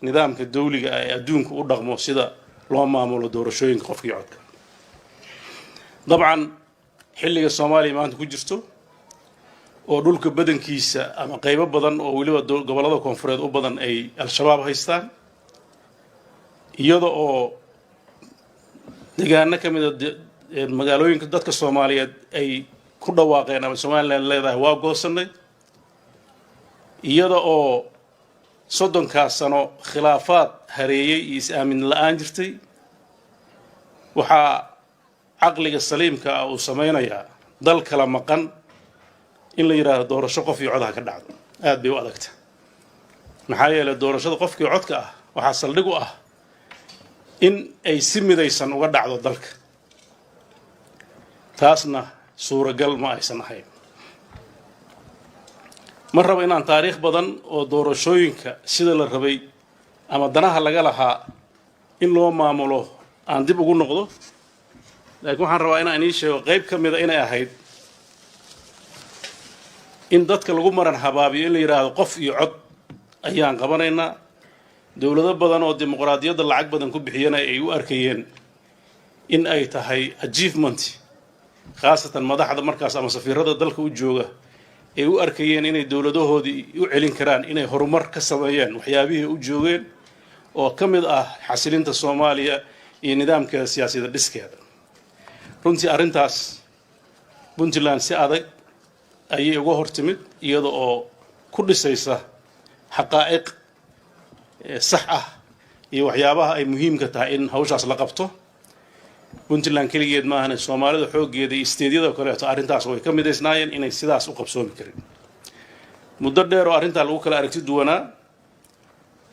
nidaamka dawliga ah ee adduunka u dhaqmo sida loo maamulo doorashooyinka qofkii codka dabcan xilliga Soomaaliya maanta ku jirto oo dhulka badankiisa ama qaybo badan oo waliba gobolada koonfureed u badan ay al-shabaab haystaan iyada oo deegaano ka mid ah magaalooyinka dadka Soomaaliyeed ay ku dhawaaqeen ama Soomaaliland leedahay waa goosanay iyada oo 30 sano khilaafaad hareeyay iyo is-aamin la'aan jirtay waxa aqliga saliimka ah uu sameeynaya dal kala maqan in la yiraahdo doorasho qof iyo codaha ka dhacdo aad bay u adagtaa maxaa yeelay doorashada qofkii codka ah waxa saldhig u ah in ay si midaysan uga dhacdo dalka taasna suuragal ma aysan ahayn ma rabo inaan taariikh badan oo doorashooyinka sida la rabay ama danaha laga lahaa in loo maamulo aan dib ugu noqdo laakiin waxaan rabaa inaan ii sheego qayb ka mid ah inay ahayd in dadka lagu maran habaabiyo in la yiraahdo qof iyo cod ayaan qabanaynaa dawlado badan oo dimuqraadiyadda lacag badan ku bixiyana ay u arkayeen in ay tahay achievement khaasatan madaxda markaas ama safiirada dalka u jooga ay u arkayeen inay dawladahoodii u celin karaan inay horumar ka sameeyeen waxyaabihii u joogeen oo ka mid ah xasilinta Soomaaliya iyo nidaamkeeda siyaasadda dhiskeeda runtii arrintaas Puntland si adag ayay uga hortimid iyada oo ku dhisaysa xaqaa'iq sax ah iyo waxyaabaha ay muhiimka tahay in hawshaas la qabto Puntland kaligeed ma ahan Soomaalida xoogeeda iyo isteediyada kale oo arrintaas way ka mideysnaayeen inay sidaas u qabsoomi karin muddo dheer oo arrinta lagu kala aragti duwanaa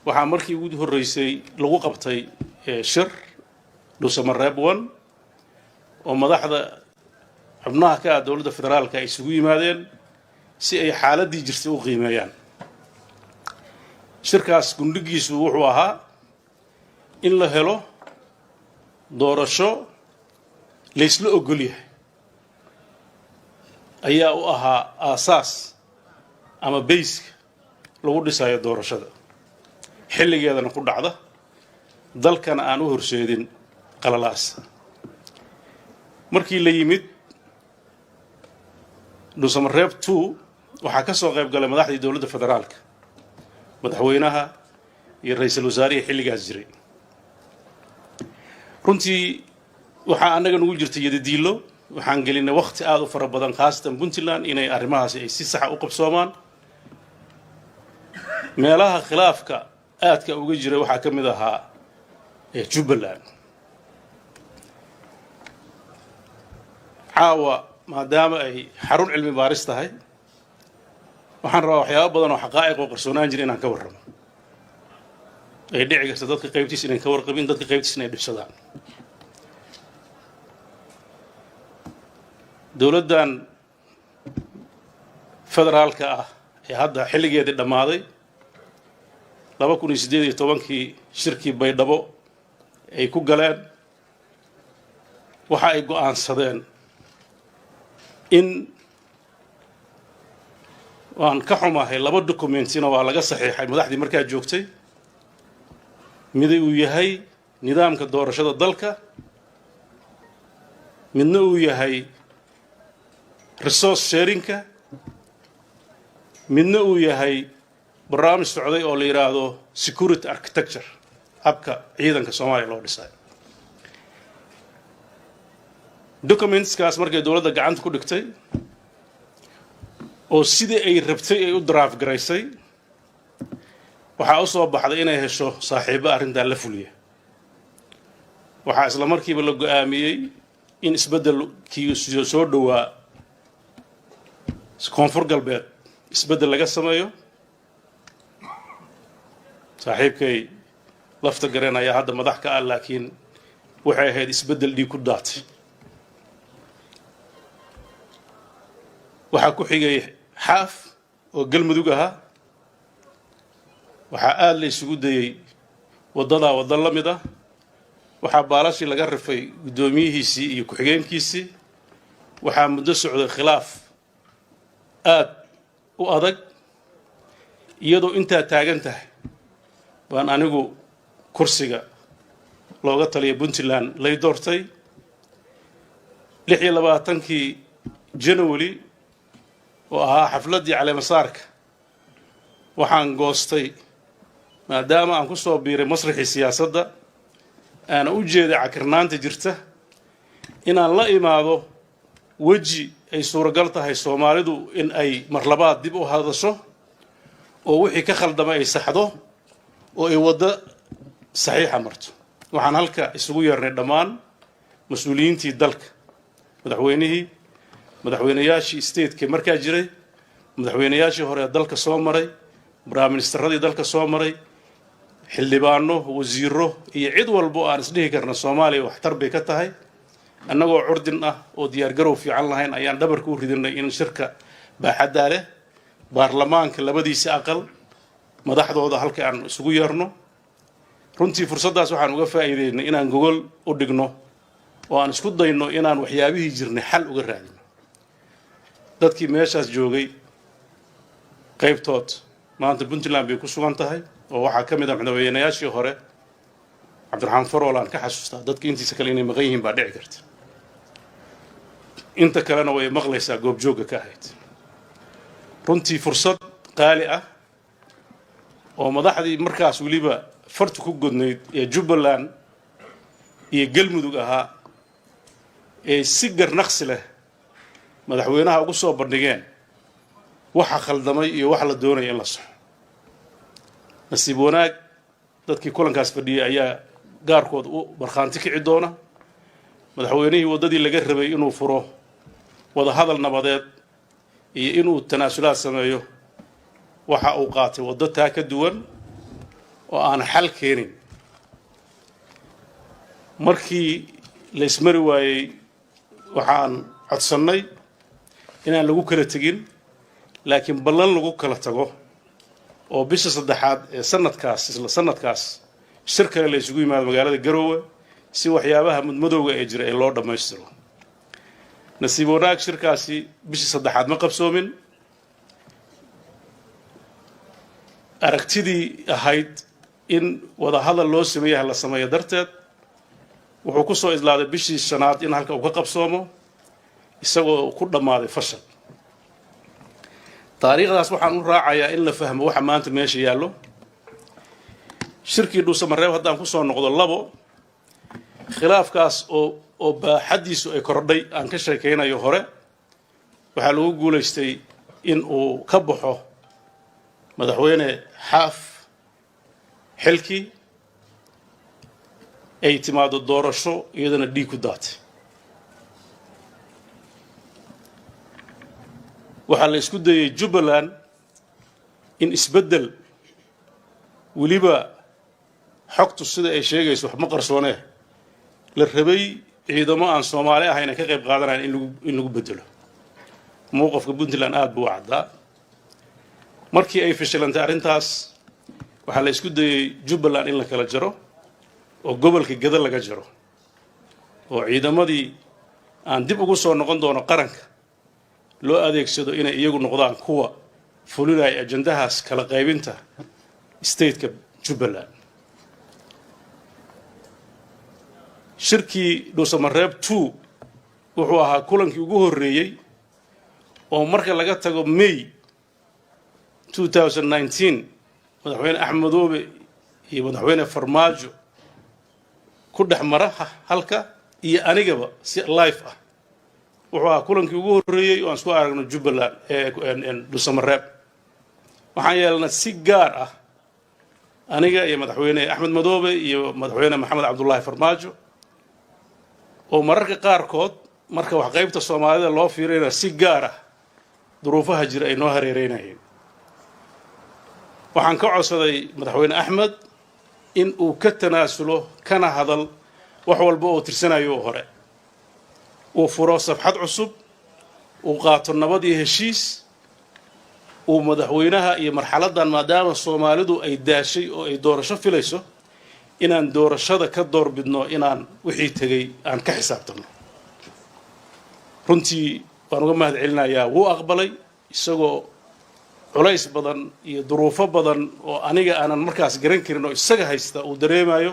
waxa markii ugu horeysay lagu qabtay shir Dhuusamareeb 1 oo madaxda xubnaha ka dawladda federaalka ay isugu yimaadeen si ay xaaladii jirtay u qiimeeyaan shirkaas gundhigiisu wuxuu ahaa in la helo doorasho la isla ogol yahay ayaa u ahaa aasaas ama base lagu dhisayo doorashada xilligeedana ku dhacda dalkana aan u horseedin qalalaas markii la yimid Dhuusamareeb 2 waxa ka soo qayb galay madaxda dawladda federaalka madaxweynaha iyo ra'iisul wasaaraha xilligaas jiray runtii waxa anaga nagu jirtay yadadiilo waxaan gelinay waqti aad u fara badan khaasatan Puntland inay arrimahaas ay si sax ah u qabsoomaan meelaha khilaafka aadka uga jiray waxa ka mid ahaa Jubbaland caawa maadaama ay xarun cilmi baaris tahay waxaan rabaa waxyaabo badan oo xaqaa'iq oo qarsoonaan jiray inaan ka warramo ay dhici karto dadka qaybtiisa inay ka warqabin dadka qaybtiisa inay dhibsadaan dawladdan federaalka ah ee hadda xilligeedii dhammaaday 2018kii shirkii Baydhabo ay ku galeen waxa ay go'aansadeen in waan ka xumahay laba documentina waa laga saxiixay madaxdii markaa joogtay mid uu yahay nidaamka doorashada dalka midna uu yahay resource sharingka midna uu yahay barnaamij socday oo la yiraahdo security architecture habka ciidanka Soomaaliya loo dhisay documentskaas markay dawladda gacanta ku dhigtay oo sidii ay rabtay ay u draft garaysay waxa u soo baxday inay hesho saaxiibo arrintan la fuliya waxa isla markiiba la go'aamiyay in isbeddelkii soo dhawaa koonfur galbeed isbeddel laga sameeyo saaxiibkay lafta gareen ayaa hadda madax ka ah laakiin waxay ahayd isbeddel dhiig ku daatay waxa ku xigay xaaf oo galmudug ahaa waxa aad la isugu dayay wadada la mid ah waxa baalashi laga rifay gudoomiyihiisii iyo ku xigeenkiisii waxa muddo socday khilaaf aad u adag iyadoo inta taagan tahay waan anigu kursiga looga taliya Puntland lay doortay 26kii January oo ahaa xafladii caleemasaarka waxaan goostay maadaama aan ku soo biiray masraxii siyaasadda aan u jeeday cakirnaanta jirta inaan la imaado waji ay suuragal tahay Soomaalidu in ay mar labaad dib u hadasho oo wixii ka khaldamay ay saxdo oo ay wada saxiixa marto waxaan halka isugu yeernay dhammaan mas'uuliyiintii dalka madaxweynayaashii state-ka markaa jiray madaxweynayaashii hore dalka soo maray prime ministeradii dalka soo maray xildhibaano wasiiro iyo cid walba aan isdhihi karna Soomaaliya wax tarbay ka tahay annagoo curdin ah oo diyaar garow fiican lahayn ayaan dhabarka u ridinay in shirka baaxadda leh baarlamaanka labadiisa aqal madaxdooda halka aan isugu yeerno runtii fursadaas waxaan uga faa'iideynay inaan gogol u dhigno oo aan isku dayno inaan waxyaabihii jirnay xal uga raadino dadkii meeshaas joogay qaybtood maanta Puntland bay ku sugan tahay oo waxa kamid ah madaxweynayaashii hore Cabdiraxmaan Farool aan ka xasuustaa dadkii intiisa kale inay maqan yihiin baa dhici karta inta kalena way maqlaysaa goob jooga ka ahayd runtii fursad qaali ah oo madaxdii markaas waliba fartu ku godnayd ee Jubbaland iyo Galmudug ahaa ee si garnaqsi leh madaxweynaha ugu soo bandhigeen waxa khaldamay iyo waxa la doonay in la saxo nasiib wanaag dadkii kulankaas fadhiyay ayaa gaarkood u barqaanti kici doona madaxweynihii wadadii laga rabay inuu furo wada hadal nabadeed iyo inuu tanaasulaad sameeyo waxa uu qaatay wada taa ka duwan oo aan xal keenin markii la ismari waayay waxaan codsanay inaan lagu kala tagin laakiin ballan lagu kala tago oo bisha saddexaad ee sanadkaas shir kale la isugu yimaado magaalada Garowe si waxyaabaha mudmadowga ee jira ee loo dhameystiro nasiib wanaag shirkaasi bisha saddexaad ma qabsoomin aragtidii ahayd in wada hadal loo sameeyo la sameeyo darteed wuxuu ku soo islaaday bishii shanaad in halka uu ka qabsoomo isagoo ku dhamaaday fashal taariikhdaas waxaan u raacayaa in la fahmo waxa maanta meesha yaallo shirkii dhuusamareeb haddaan ku soo noqdo labo khilaafkaas oo baaxadiisu ay kordhay aan ka sheekaynayo hore waxaa lagu guulaystay in uu ka baxo madaxweyne xaaf xilkii ay timaado doorasho iyadana dhiig ku daatay waxaa la isku dayay Jubbaland in isbedel waliba xogtu sida ay sheegayso wax ma qarsoonee la rabay ciidamo aan Soomaali ahayn ka qayb qaadanayaan in lagu bedelo mowqifka Puntland aad buu caddaa markii ay fashilantay arrintaas waxaa la isku dayay Jubbaland in la kala jaro oo gobolka Gada laga jaro oo ciidamadii aan dib ugu soo noqon doono qaranka loo adeegsado inay iyagu noqdaan kuwa fulinaya ajandahaas kala qaybinta state-ka Jubbaland shirkii dhuusamareeb 2 wuxuu ahaa kulankii ugu horeeyay oo marka laga tago May 2019 madaxweyne Axmed Madoobe iyo madaxweyne Farmaajo ku dhaxmara halka iyo anigaba si live ah wuxuu ahaa kulankii ugu horeeyay oo aan soo aragno Jubbaland dhuusamareeb waxaan yeelnay si gaar ah aniga iyo madaxweyne Axmed Madoobe iyo madaxweyne Maxamed Cabdullaahi Farmaajo oo mararka qaarkood marka wax qaybta Soomaalida loo fiirinayo si gaar ah duruufaha jira ay noo hareereynayeen waxaan ka codsaday madaxweyne Axmed in uu ka tanaasulo kana hadal wax walba oo tirsanayo hore uu furo safxad cusub uu qaato nabad iyo heshiis uu madaxweynaha iyo marxaladan maadaama Soomaalidu ay daashay oo ay doorasho filayso inaan doorashada ka doorbidno inaan wixii tagay aan ka xisaabtano runtii waan uga mahad celinayaa wuu aqbalay isagoo culays badan iyo duruufo badan oo aniga aanan markaas garan karin oo isaga haysta uu dareemayo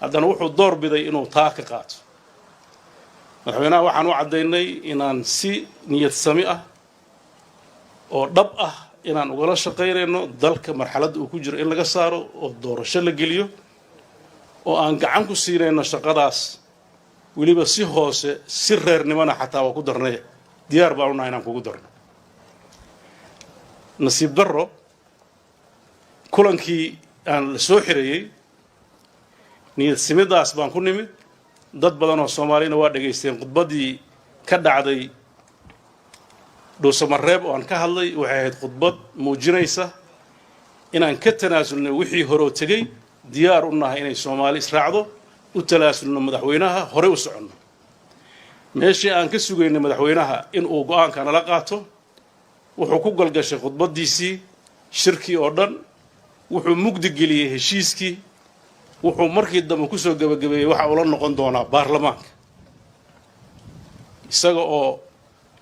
haddana wuxuu door biday inuu taa ka qaato madaxweynaha waxaan u caddaynay inaan si niyad sami ah oo dhab ah inaan ugala shaqaynayno dalka marxaladda uu ku jiro in laga saaro oo doorasho la geliyo oo aan gacan ku siinayno shaqadaas weliba si hoose si reernimona xataa waa ku darnay diyaar baan u nahay inaan kugu darno nasiib darro kulankii aan la soo xireeyey niyad simidaas baan ku nimid dad badan oo Soomaalina waa dhageysteen khudbadii ka dhacday dhuusamareeb oo aan ka hadlay waxay ahayd khudbad muujinaysa inaan ka tanaasulnay wixii hore oo tegey diyaar u nahay inay Soomaali israacdo u talaasulno madaxweynaha hore u soconno meeshii aan ka sugaynay madaxweynaha in uu go'aanka nala qaato wuxuu ku galgashay khudbadiisii shirkii oo dhan wuxuu mugdi geliyay heshiiskii wuxuu markii dambe ku soo gabagabeeyay waxa uu la noqon doonaa baarlamaanka isaga oo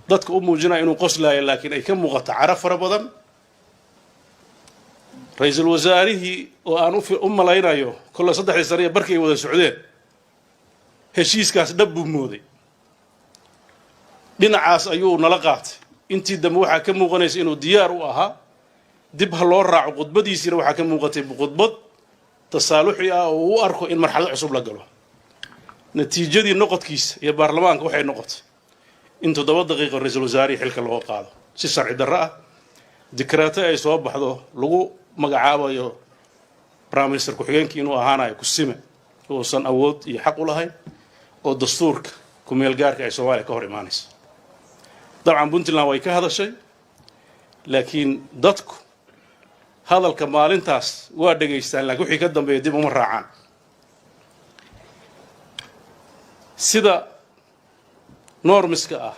dadka u muujinaya inuu qoslaayo laakiin ay ka muuqato cara fara badan ra'iisul wasaarihii oo aan u malaynayo kolle 3 sano barkii ay wada socdeen heshiiskaas dhab buu mooday dhinacaas ayuu nala qaatay intii dambe waxaa ka muuqanaysa inuu diyaar u ahaa dib ha loo raaco khudbadiisina waxaa ka muuqatay khudbad tasaaluxi ah oo uu arko in marxalad cusub la galo natiijadii noqodkiisa iyo baarlamaanka waxay noqotay in 7 daqiiqo ra'iisul wasaarihi xilka loo qaado si sharci darro ah dikraato ay soo baxdo lagu magacaabayo prime minister ku-xigeenkii inuu ahaanayo kusime uusan awood iyo xaq u lahayn oo dastuurka ku meel gaarka ay Soomaaliya ka hor imaanayso dabcan Puntland way ka hadashay laakiin dadku hadalka maalintaas waa dhageystaan laakiin wixii ka dambeeyay dib uma raacaan sida normska ah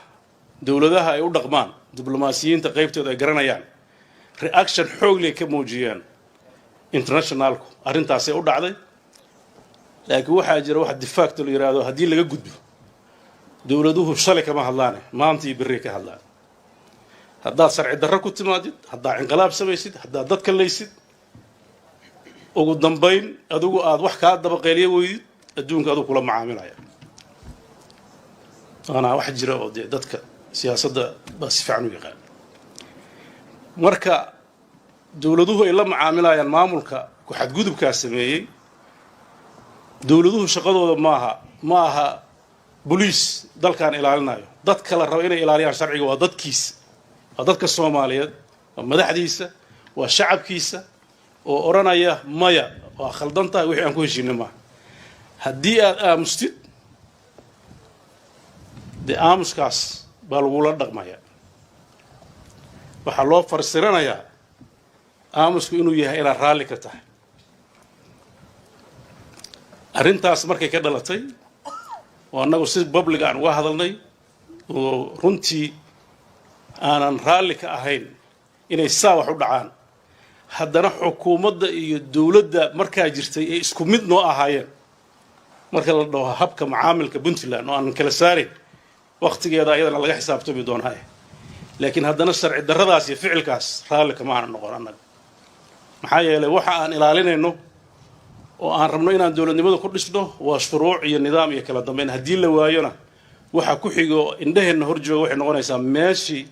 dawladaha ay u dhaqmaan diblomaasiyiinta qaybtooda ay garanayaan reaction xoog leh ka muujiyeen internationalku arrintaas ay u dhacday laakiin waxaa jira wax difaacto la yiraahdo haddii laga gudbo dawladuhu shalay kama hadlaan maanta iyo berri ka hadlaan haddaad sharci darro ku timaadid haddaad inqilaab samaysid haddaad dadka leysid ugu dambayn adigu aad wax kaa daba qeeliyo weydid adduunka adigu kula macaamilaya ana wax jira oo dadka siyaasadda ba si fiican u yaqaan marka dawladuhu ay la macaamilayaan maamulka ku xadgudubka sameeyay dawladuhu shaqadooda maaha police dalkan ilaalinayo dadka la rabo inay ilaaliyaan sharciga waa dadkiisa waa dadka Soomaaliyeed waa madaxdiisa waa shacabkiisa oo oranaya maya waa khaldan tahay wixii aan ku heshiinay ma haddii aad aamustid de aamuskaas baa lagu la dhaqmaya waxaa loo farsiranayaa aamusku inuu yahay inaad raalli ka tahay arrintaas markay ka dhalatay oo annagu si public aan uga hadalnay oo runtii aanan raalli ka ahayn inay saa wax u dhacaan haddana xukuumadda iyo dawladda markaa jirtay ee isku mid noo ahaayeen marka la dhaho habka macaamilka Puntland oo aan kala saarin waqtigeeda ayadana laga xisaabtami doonaa laakiin haddana sharci darradaas iyo ficilkaas raalli kama aan noqon annaga maxaa yeelay waxa aan ilaalinayno oo aan rabno inaan dawladnimada ku dhisno waa shuruuc iyo nidaam iyo kala dambeyn haddii la waayona waxa ku xigo indhaheena hor jooga waxay noqonaysaa meeshii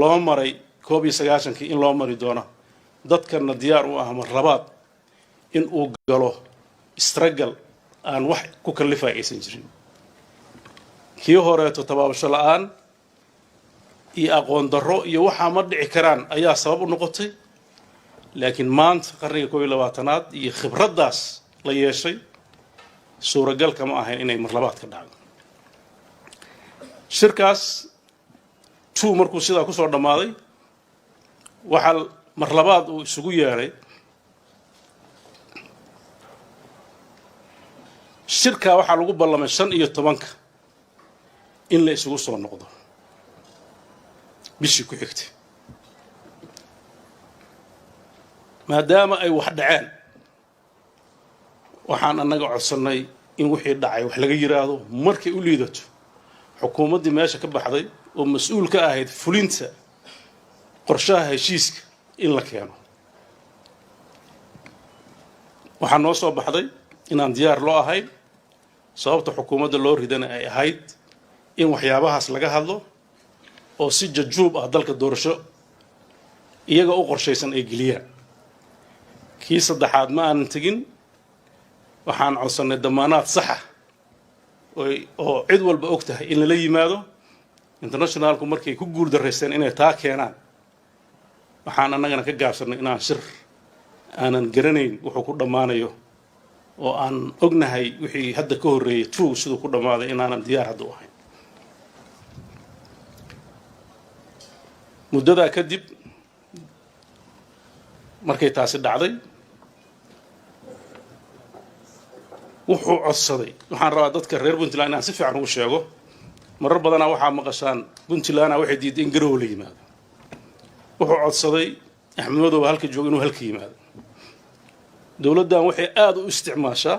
loo maray 19 in loo mari doono dadkana diyaar u ah mar labaad in uu galo struggle aan wax ku kallifay aysan jirin kii horeeto tabaabasho la'aan iyo aqoon darro iyo waxa ma dhici karaan ayaa sabab u noqotay laakiin maanta qarniga 22aad iyo khibraddaas la yeeshay suuragal kama ahayn inay mar labaad ka dhacdo shirkaas markuu sidaa ku soo dhamaaday waxa mar labaad uu isugu yeeray shirka waxa lagu ballamay 15 in la isugu soo noqdo bishii ku xigtay maadaama ay wax dhaceen waxaan annaga codsanay in wixii dhacay wax laga yiraahdo markay u liidato xukuumaddii meesha ka baxday oo mas'uul ka ahayd fulinta qorshaha heshiiska in la keeno waxaa noo soo baxday inaan diyaar loo ahayn sababta xukuumadda loo ridana ay ahayd in waxyaabahaas laga hadlo oo si jajuub ah dalka doorasho iyaga u qorshaysan ay geliyaan kii saddexaad ma aanan tegin waxaan codsannay damaanaad saxa oo cid walba og tahay in lala yimaado internationalku markay ku guul daraysteen inay taa keenaan waxaan annagana ka gaabsannay inaan shir aanan garanayn wuxuu ku dhammaanayo oo aan ognahay wixii hadda ka horreeyay two siduu ku dhammaaday inaanan diyaar hadda u ahayn muddadaa kadib markay taasi dhacday wuxuu codsaday waxaan rabaa dadka reer puntland inaan si fiican ugu sheego marar badanaa waxaa maqashaan puntlandna waxay diiday in garowe la yimaado wuxuu codsaday axmed madow halka jooga inuu halka yimaado dowladdan waxay aada u isticmaashaa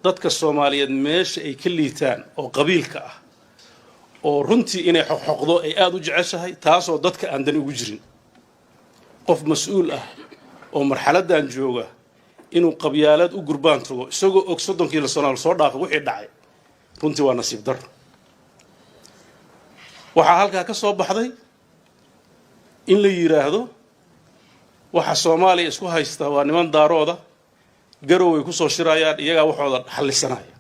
dadka soomaaliyeed meesha ay ka liitaan oo qabiilka ah oo runtii inay xoqxoqdo ay aada u jeceshahay taasoo dadka aan dani ugu jirin qof mas-uul ah oo marxaladdan jooga inuu qabyaalad u gurbaan tago isagoo og 30 sano soo dhaafay wixii dhacay runtii waa nasiib dar waxaa halkaa ka soo baxday in la yiraahdo waxa Soomaaliya isku haysta waa niman daarooda garow ay ku soo shirayaan iyaga waxooda xallisanaya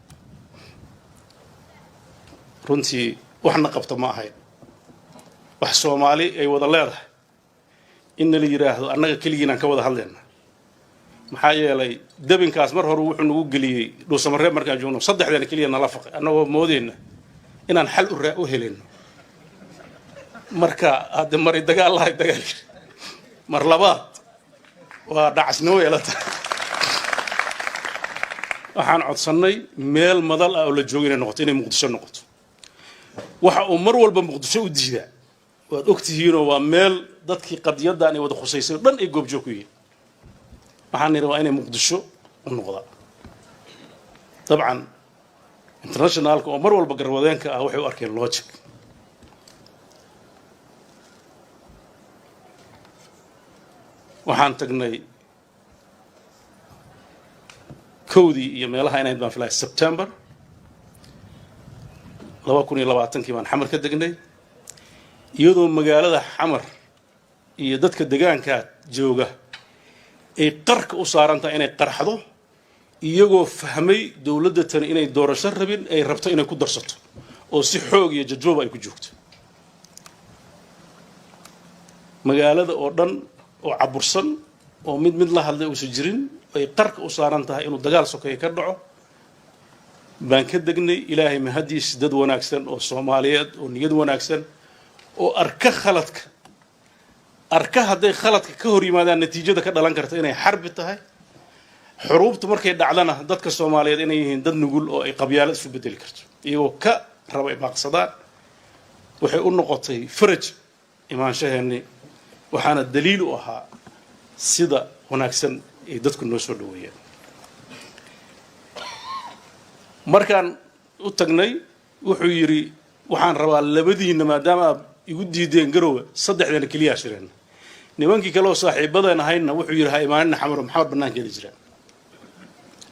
runtii waxna qabta ma ahayn wax Soomaali ay wada leedahay in la yiraahdo annaga kaligiina ka wada hadlayna maxaa yeelay dabinkaas mar hore wuxuu nagu geliyay dhuusamareeb markaan joogno saddexdan kaliya nala faqay annagoo moodeyna inaan xal u helino marka aad maray dagaal mar labaad waa dhacasnimo yeelata waxaan codsannay meel madal ah oo la joogo inay noqoto inay muqdisho noqoto waxa uu mar walba muqdisho u diidaa waad ogtihiinoo waa meel dadkii qadiyaddan ay wada khusaysay dhan ay goobjoog ku yihiin waxaan niri waa inay muqdisho u noqdaan dabcan internationalka oo mar walba garwadeenka ah waxay u arkeen logic waxaan tagnay kowdii iyo meelaha inayd baan filay September 2020 baan xamar ka degnay iyadoo magaalada xamar iyo dadka deegaanka jooga ay qarka u saarantaa inay qarxdo iyagoo fahmay dawladda tan inay doorasho rabin ay rabto inay ku darsato oo si xoog iyo jajoob ay ku joogto magaalada oo dhan oo cabursan oo mid la hadlay oo jirin ay qarka u saaran tahay inuu dagaal sokeey ka dhaco baan ka degnay ilaahay mahadiis dad wanaagsan oo Soomaaliyeed oo niyad wanaagsan oo arka haday khaladka ka hor yimaadaan natiijada ka dhalan karta inay xarbi tahay xuruubtu markay dhacdana dadka Soomaaliyeed inay yihiin dad nugul oo ay qabyaalad isu bedeli karto iyagoo ka rabay maqsadaan waxay u noqotay faraj imaanshaheeni waxaana daliil u ahaa sida wanaagsan ee dadku noo soo dhaweeyeen markaan u tagnay wuxuu yiri waxaan rabaa labadiina maadaama igu diideen garowe saddexdan kaliya shireen nimankii kale oo saaxiibadan ahayna wuxuu yiri ha imaanina xamar maxamed banaankeeda jira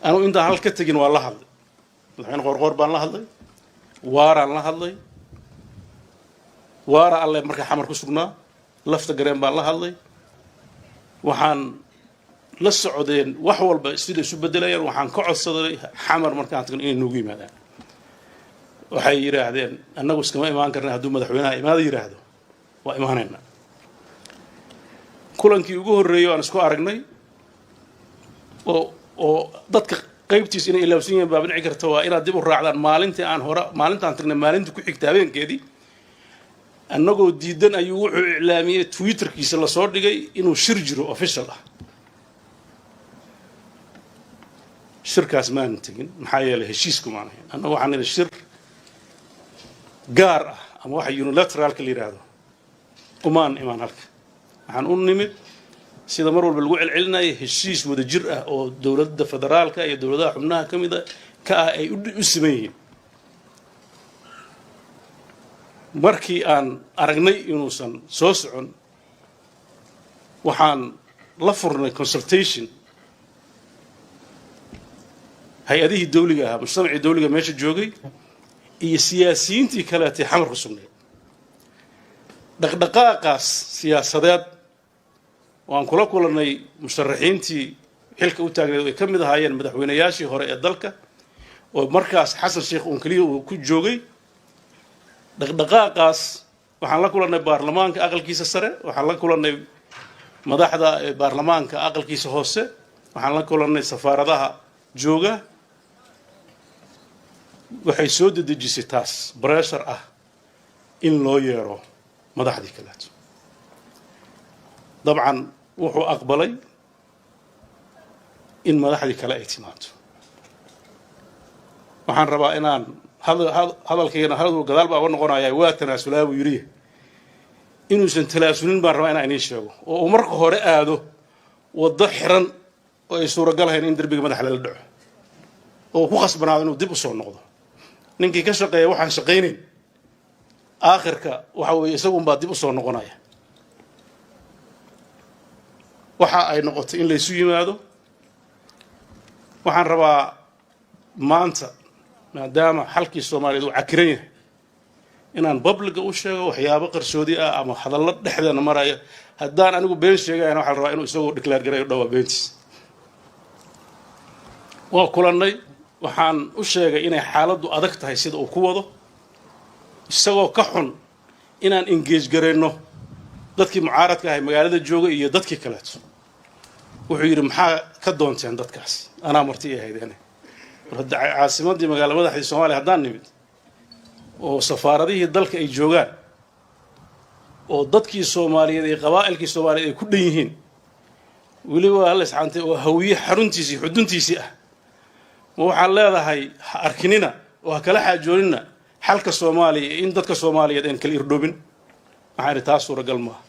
anu inta hal ka tagin waa la hadlay waxaan qorqor baan la hadlay waaraan la hadlay waara alle marka xamar ku sugnaa lafta gareen baan la hadlay waxaan la socdeen wax walba sida isu bedelayaan waxaan ka codsaday xamar markaan tagno inay noogu yimaadaan waxay yiraahdeen annagu iskama imaan karnaa hadduu madaxweynaha imaado yiraahdo waa imaanayna kulankii ugu horreeyay aan isku aragnay oo dadka qaybtiis inay ilaawsan yihiin baa dhici karta waa inaad dib u raacdaan maalintaan tagnay maalintii ku xigta habeenkeedii annagoo diidan ayuu wuxuu iclaamiyay twitterkiisa la soo dhigay inuu shir jiro official ah shirkaas maan tagin maxaa yeelay heshiisku maan ahayn annagu waxaan nidhi shir gaar ah ama waxa unilateralka la yiraahdo umaan imaan halka waxaan u nimid sida mar walba lagu celcelinayay heshiis wada jir ah oo dawladda federaalka iyo dawladaha xubnaha kamida ka ah ay u siman yihiin markii aan aragnay inuusan soo socon waxaan la furnay consultation hay-adihii dawliga ahaa mujtamacii dawliga meesha joogay iyo siyaasiyiintii kaleetay xamar ku sugnayd dhaqdhaqaaqaas siyaasadeed waan kula kulannay musharaxiintii xilka u taagneed ay ka mid ahaayeen madaxweynayaashii hore ee dalka oo markaas xasan sheekh uun keliya uu ku joogay dhaqdhaqaaqaas waxaan la kulannay baarlamaanka aqalkiisa sare waxaan la kulannay madaxda baarlamaanka aqalkiisa hoose waxaan la kulannay safaaradaha jooga waxay soo dedejisay taas breshar ah in loo yeero madaxdii kaleeto dabcan wuxuu aqbalay in madaxdii kale ay timaado waxaan rabaa inaan hadalkayna hadal gadaal baa uga noqonayaa waa tanaasulaa buu yidhi inuusan talaasulin baan rabaa inaan idiin sheego oo uu marka hore aado waddo xiran oo ay suuragal ahayn in derbiga madaxa lala dhaco oo ku khasbanaado inuu dib u soo noqdo ninkii ka shaqeeya waxaan shaqaynayn aakhirka waxa weeye isagunbaa dib u soo noqonaya waxa ay noqotay in laysu yimaado waxaan rabaa maanta maadaama xalkii soomaaliyeed uu cakiran yahay inaan babliga u sheego waxyaabo qarsoodi ah ama hadallo dhexdeena maraya haddaan anigu been sheegayana waxaan rabaa inuu isagoo declaare garayo dhowaa beentiis waa kulannay waxaan u sheegay inay xaaladdu adag tahay sida uu ku wado isagoo ka xun inaan engage garayno dadkii mucaaradka ahay magaalada joogay iyo dadkii kaleeto wuxuu yidhi maxaa ka doonteen dadkaas anaa marti ay haydeene war hadda caasimaddii magaala madaxdii soomaaliya haddaan nimid oo safaaradihii dalka ay joogaan oo dadkii soomaaliyeed iyo qabaa'ilkii soomaaliyeed ay ku dhan yihiin weliba hal isxaantay oo hawiye xaruntiisii xuduntiisii ah ma waxaad leedahay ha arkinina oo ha kala xaajoonina xalka soomaaliya in dadka soomaaliyeed aan kala irdhoobin waxaan idhi taas suuragal maaha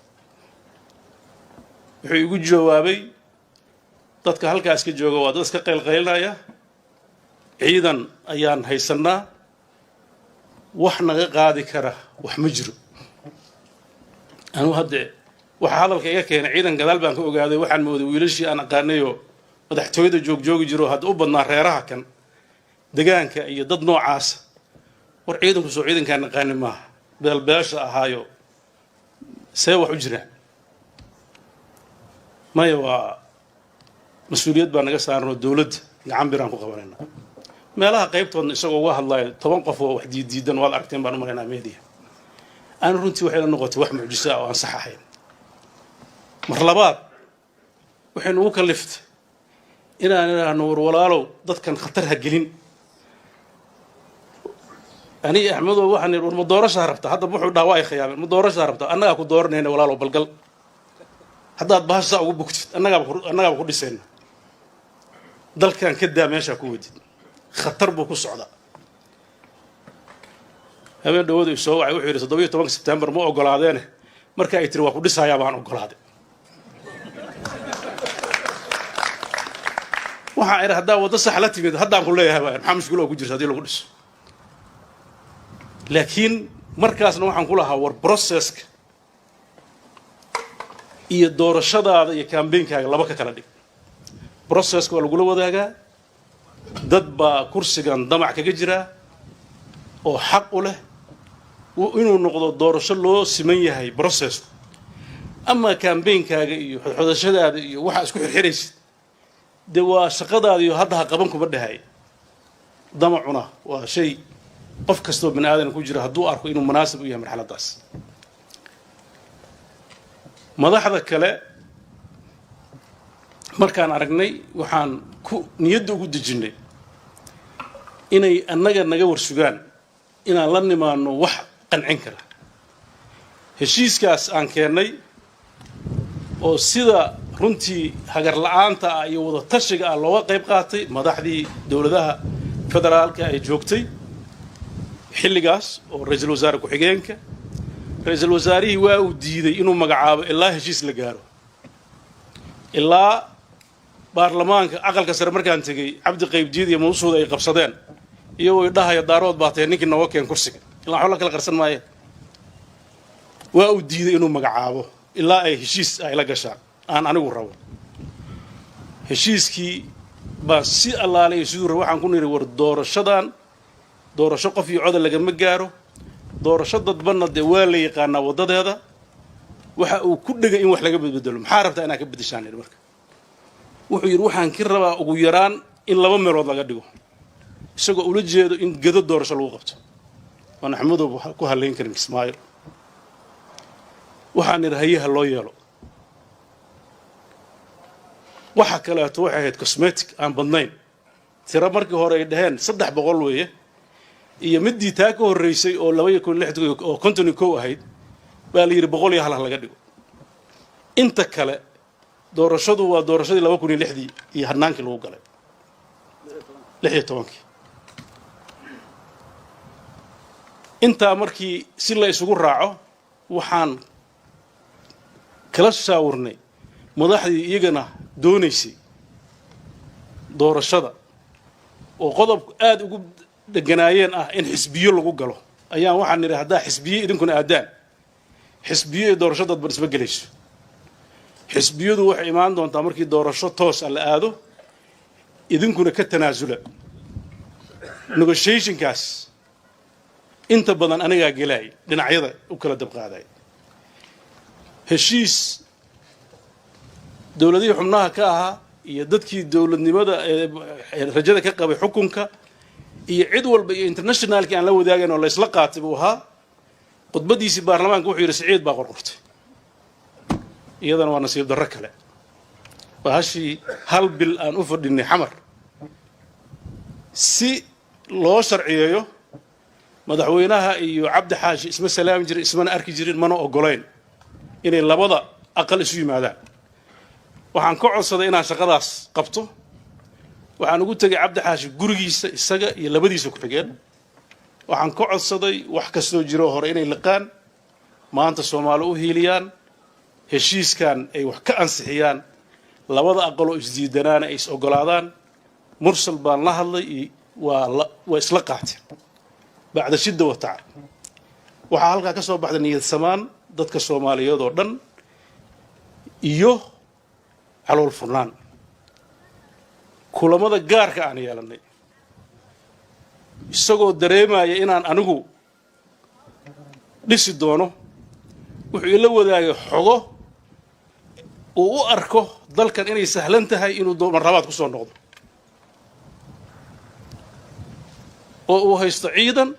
wuxuu igu jawaabay dadka halkaas ka jooga waa dad iska qaylqaylinaya ciidan ayaan haysannaa wax naga qaadi kara wax ma jiro anuu hadde waxa hadalka iga keenay ciidan gadaal baan ka ogaaday waxaan mooday wiilashii aan aqaanayoo madaxtooyada joogjoogi jiro hadda u badnaa reeraha kan degaanka iyo dad noocaasa war ciidanku soo ciidankaan naqaani maaha beelbeesha ahaayo see wax u jiraan maya waa mas-uuliyad baa naga saaranoo dowladda gacan biraan ku qabanayna meelaha qaybtoodna isagoo uga hadlayo 10 qof oo wax diidan waad aragteen baan u maraynaa media aan runtii waxay la noqotay wax mucjiso ah oo aan sax ahayn mar labaad waxaynu ugu kaliftay inaan idhaahno war walaalow dadkan khatar ha gelin ani axmedow waxaan idhi war ma doorashaa rabtaa hadda wuxuu dhaha waa ay khiyaameen ma doorashaa rabtaa annagaa ku dooranayna walaalow balgal haddaad bahashaa ugu bugtid annagaaba ku dhisayna dalkan ka daa meeshaa ku wadid khatar buu ku socdaa habeen dhawadu soo wacay wuxuu yidhi 17 September ma ogolaadeene marka ay tiri waa ku dhisayaa baan ogolaaday waxaan idhi haddaa waddo sax la timid haddaan ku leeyahay maxaa mushkilo ku jirta haddii lagu dhiso laakiin markaasna waxaan ku lahaa war processka iyo doorashadaada iyo campaignkaga laba ka kala dhig processka waa lagula wadaagaa dad baa kursigan damac kaga jira oo xaq u leh inuu noqdo doorasho loo siman yahay processku ama campaignkaga iyo xodxodashadaada iyo waxa isku xirxiraysid de waa shaqadaada iyo hadda ha qaban kuma dhahay damacuna waa shay qof kastoo bini aadan ku jira hadduu arko inuu munaasib u yahay marxaladaas madaxda kale markaan aragnay waxaan ku niyadda ugu dejinay inay annaga naga warsugaan inaan la nimaano wax qancin kara heshiiskaas aan keennay oo sida runtii hagar la'aanta ah iyo wada tashiga ah looga qayb qaatay madaxdii dowladaha federaalka ay joogtay xilligaas oo ra'iisul wasaare ku-xigeenka ra'iisul wasaarihii waa uu diiday inuu magacaabo ilaa heshiis la gaaro ilaa baarlamaanka aqalka sare markaan tegey cabdi qaybdiid iyo mawsuud ay qabsadeen iyagoo idhahaya daarood baa tahay ninkii nooga keen kursiga ilaa waxba la kala qarsan maayo waa uu diiday inuu magacaabo ilaa ay heshiis ay la gashaan aan anigu rabo heshiiskii baa si allaalay siduu rabo waxaan ku niri war doorasho qof iyo cod lagama gaaro doorasho dadbanna dee waa la yaqaanaa wadadeeda waxa uu ku dhigay in wax laga bedbedelo maxaa rabtaa inaad ka bedeshaan marka wuxuu yiri waxaan ka rabaa ugu yaraan in laba meelood laga dhigo isagoo ula jeedo in gado doorasho lagu qabto waan axmedow ku haleyn karin Ismaaciil waxaan irahayaha loo yeelo waxa kale oo waxay ahayd cosmetic aan badnayn tira markii hore ay dhaheen 300 weeye iyo midii taa ka horeysay oo 260 oo 51 ahayd baa la yiri 100 iyo hal laga dhigo inta kale doorashadu waa doorashadii 2006 iyo hanaankii lagu galay 16 inta markii si la isugu raaco waxaan kala shaawurnay madaxdii iyagana doonaysay doorashada oo qodob aad ugu deganaayeen ah in xisbiyo lagu galo ayaan waxaan niri hadaa xisbiyo idinkuna aadaan xisbiyo doorashada dad isba galayso xisbiyadu waxay imaan doontaa markii doorasho toos ah la aado idinkuna ka tanaasula negotiationkaas inta badan aniga galay dhinacyada u kala dab qaaday heshiis dawladii xubnaha ka ahaa iyo dadkii dawladnimada rajada ka qabay xukunka iyo cid walba iyo internationalki aan la wadaageen oo la isla qaatay buu ahaa qodbadiisi baarlamaanka wuxuu yiri Saciid baa qorqortay iyadana waa nasiib darro kale bahashii hal bil aan u fadhinay xamar si loo sharciyeeyo madaxweynaha iyo Cabdi Xaashi isma salaam jirin ismana arki jirin mana ogoleen inay labada aqal isu yimaadaan waxaan ka codsaday inaan shaqadaas qabto waxaan ugu tagay Cabdi Xaashi gurigiisa isaga iyo labadiisa ku xigeen waxaan ka codsaday wax kastoo jiro hore inay liqaan maanta Soomaali u hiiliyaan heshiiskan ay wax ka ansixiyaan labada aqal oo isdiidanaana ay is ogolaadaan mursal baan la hadlay waa isla qaateen بعد شدة وتعب وحالك كسر بعد نية سمان ضد كسومالية دردن إيوه على الفرنان كل ما ذا جارك أنا يالني السجود دريمة ينان أنجو ليش الدوانو وحيلو ذا حقه وأركه ضل كان إني سهلنتها إنه دو مرات كسر نقطة وهيست عيدا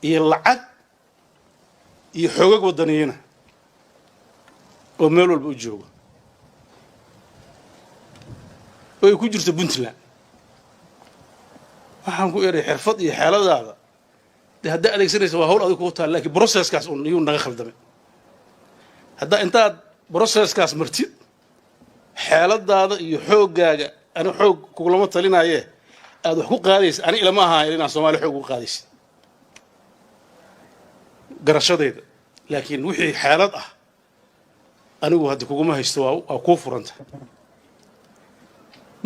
يلعب يحقق ودنينا وميلو البوجوه ويكون جرت بنتلا waxaan ku eray xirfad iyo xeeladaada hadda adeegsanaysa waa hawl adag ku taal laakiin processkaas uu naga khaldamay hadda intaad processkaas martid xeeladaada iyo xoogaaga ana xoog kulama talinaaye aad wax ku qaadaysa ani ilama aha inaan Soomaali xoog u qaadaysa garashadayda laakiin wixii xaalad ah anigu hadda kuguma haysto waa ku furanta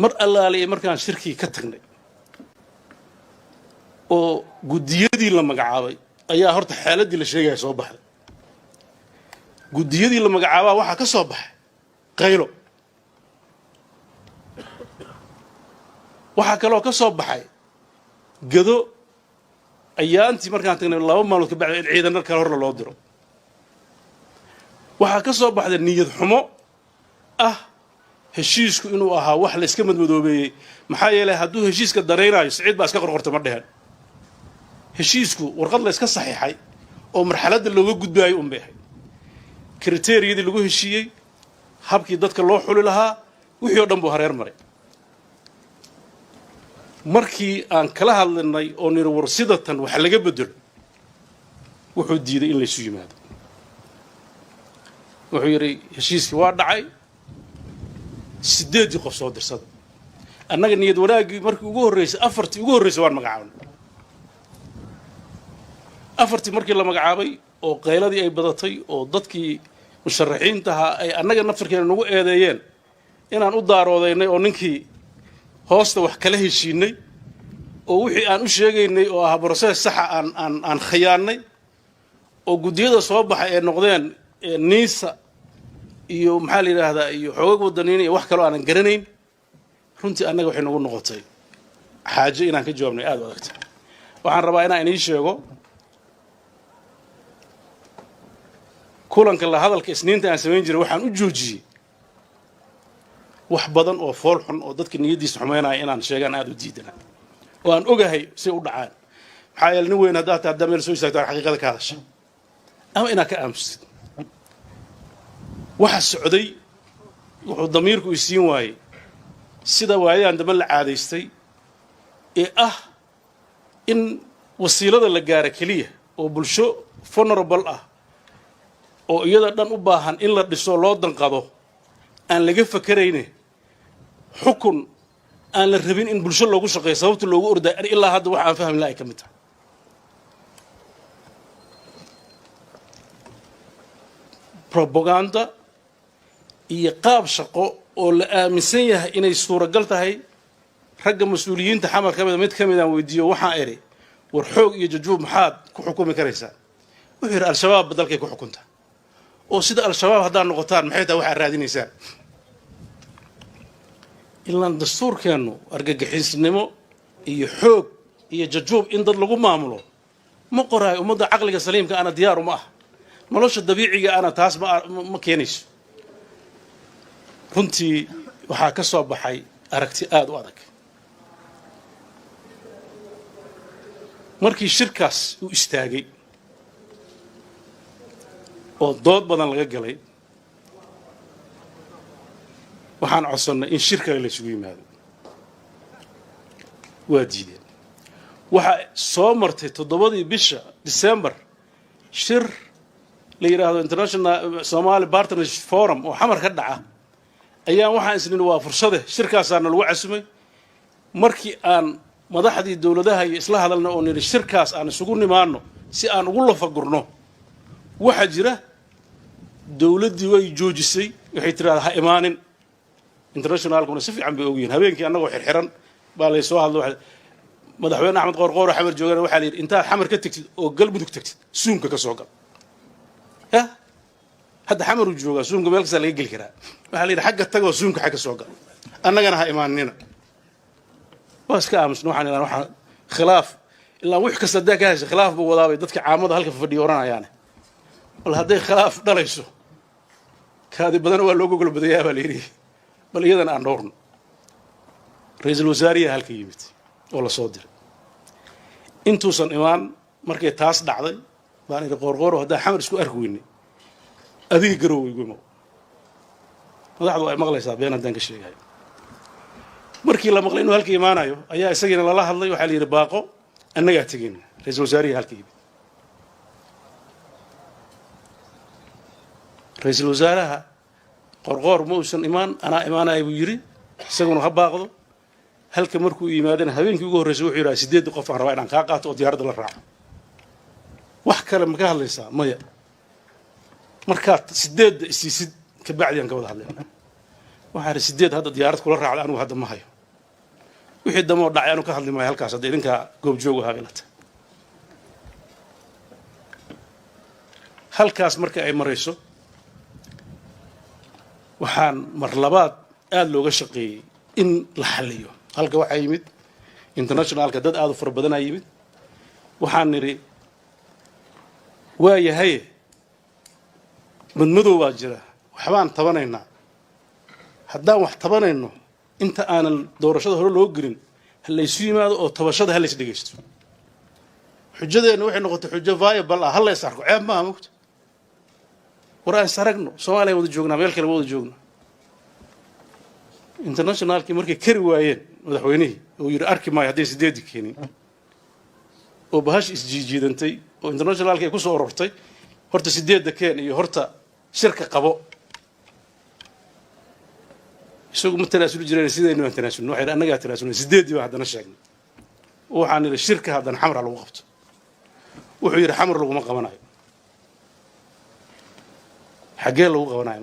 mar allaale markaan shirkii ka tagnay oo gudiyadii la magacaabay ayaa horta xaaladii la sheegay soo baxday gudiyadii la magacaabaa waxa ka soo baxay qaylo waxa kale oo ka soo baxay gado ayaantii markaan tagnay 2 maalmood ka bacdi ciidan kale hor loo diro waxa ka soo baxday niyad xumo ah heshiisku inuu ahaa wax la iska madmadoobeeyay maxaa yeelay hadduu heshiiska dareenayo Saciid baa iska qorqortay ma dheheen heshiisku warqad la iska saxiixay oo marxaladda looga gudbaayo un baahay kriteeriyadii lagu heshiiyey habkii dadka loo xuli lahaa wixii oo dhan buu hareer maray markii aan kala hadlanay oo nir warsidatan wax laga bedelo wuxuu diiday in la isu yimaado wuxuu yiri heshiiskii waa dhacay 8 qof soo dirsada annaga niyad wanaagii markii ugu horeysay afartii ugu horeysay waan magacaabay afartii markii la magacaabay oo qayladii ay badatay oo dadkii musharaxiinta ay annaga naftirkeena nagu eedeeyeen inaan u daaroodaynay oo ninkii hoosta wax kala heshiinay oo wixii aan u sheegaynay oo ah process sax aan khiyaanay oo gudiyada soo baxay ee noqdeen niisa iyo maxaa la yiraahdaa iyo xoogag wadaniin iyo wax kale oo aan garanayn runtii annaga waxay nagu noqotay xaajo inaan ka jawaabnay aad u adagta waxaan rabaa inaan inii sheego kulanka la hadalka isniinta aan samayn jiray waxaan u joojiyey wax badan oo fool xun oo dadka niyadiisa xumeynaya inaan sheegaan aad u diidana oo aan ogahay si u dhacaan maxaa yeelay nin weyn haddaa meel soo istaagto xaqiiqada ka hadasha ama inaad ka aamusatid waxa socday wuxuu damiirku isiin waayey sida waayadan dambe la caadaystay ee ah in wasiilada la gaaro keliya oo bulsho vulnerable ah oo iyada dhan u baahan in la dhiso loo danqado aan laga fakarayne xukun aan la rabin in bulsho loogu shaqeeyo sababta loogu orday ilaa hadda wax aan fahmi lahay ka mid tahay propaganda iyo qaab shaqo oo la aaminsan yahay inay suuragal tahay ragga mas-uuliyiinta xamar ka mida mid ka mid aan weydiiyo waxaan idhi war xoog iyo jajuub maxaad ku xukumi karaysaa wuxuu yidhi al-shabaab dalkay ku xukuntaa oo sida al-shabaab haddaad noqotaan maxay tahay waxaad raadinaysaan ilaan dastuurkeennu argagixisnimo iyo xoog iyo jajuub in dad lagu maamulo ma qoraayo ummadda caqliga saliimka ana diyaar uma ah nolosha dabiiciga ana taas ma keenayso runtii waxaa ka soo baxay aragti aad u adag markii shirkaas uu istaagay oo dood badan laga galay waxaan codsannay in shir kale la isugu yimaado waa diideen waxaa soo martay 7 bisha December shir la yiraahdo International Somali Partnership Forum oo xamar ka dhaca ayaan waxaan isniin waa fursade shirkaasana lagu casumay markii aan madaxdii dawladaha iyo isla hadalna oo niri shirkaas aan isugu nimaano si aan ugu lafagurno waxa jira dawladii way joojisay waxay tiraahdaa ha imaanin internationalkuna si fiican bay ogyihiin habeenkii annagoo xirxiran baa la soo hadlo madaxweyne Axmed Qoorqoor xamar joogana waxa la yiri inta xamar ka tagtid oo galmudug tagtid suumka ka soo gal hadda xamar uu joogaa suumka meel kasta laga geli karaa waxa la yiri xagga tago suumka xagga soo gal annagana ha imaanina waa iska aamusno waxaan ilaa waxa khilaaf ilaa wix kasta daa ka haysa khilaaf buu wadaabay dadka caamada halka fadhiyo oranayaan wal haday khilaaf dhalayso kaadi badan waa loogu gol badayaa baa la yiri bal iyadan aan dhowrno ra'iisul wasaariyaha halka yimid oo la soo diray intuusan imaan markay taas dhacday baan iri Qoorqoor hadaa xamar isku arki weynay adiga garoway gumo madaxdu ay maqlaysaa been haddaan ka sheegay markii la maqlay inuu halka imaanayo ayaa isagina lala hadlay waxa la yiri baaqo annaga tagin ra'iisul wasaariyaha halka yimid ra'iisul wasaaraha Qoorqoor ma uusan imaan ana imaanay buu yiri isaguna ha baaqdo halka markuu yimaadana habeenkii ugu horeysay wuxuu yiraahdaa 8 qof aan rabaa inaan ka qaato oo diyaaradda la raaco wax kale ma ka hadlaysaa maya markaad 8 isiisid ka bacdi aan ka wada hadlayna waxaan 8 hadda diyaarad kula raacday anigu hadda ma hayo wixii damo dhacay anu ka hadli maayo halkaas hadda idinka goob joog ahaa ilata halkaas marka ay marayso waxaan mar labaad aad looga shaqeeyay in la xalliyo halka waxa yimid internationalka dad aad u fara badan ay yimid waxaan niri waa yahay madmadow baa jira waxbaan tabanaynaa haddaan wax tabanayno inta aanan doorashada hore loo gelin ha la isu yimaado oo tabashada ha la is dhegeysto xujadeena waxay noqotay xujo viable ah ha la is arko ceeb ma mugta waraan saragno Soomaaliya wada joognaa meel kale wada joognaa internationalkii markay kari waayeen madaxweynihii oo yiri arki maayo haday 8 keenin oo bahash isjiidantay oo internationalkii ku soo ururtay horta 8 keen iyo horta shirka qabo isagu matalaasulu jireen sidaynu international waxay anaga tiraasuna 8 baa hadana sheegnay waxaan ila shirka hadana xamar lagu qabto wuxuu yiri xamar lagu ma qabanayo xagee lagu qabanayo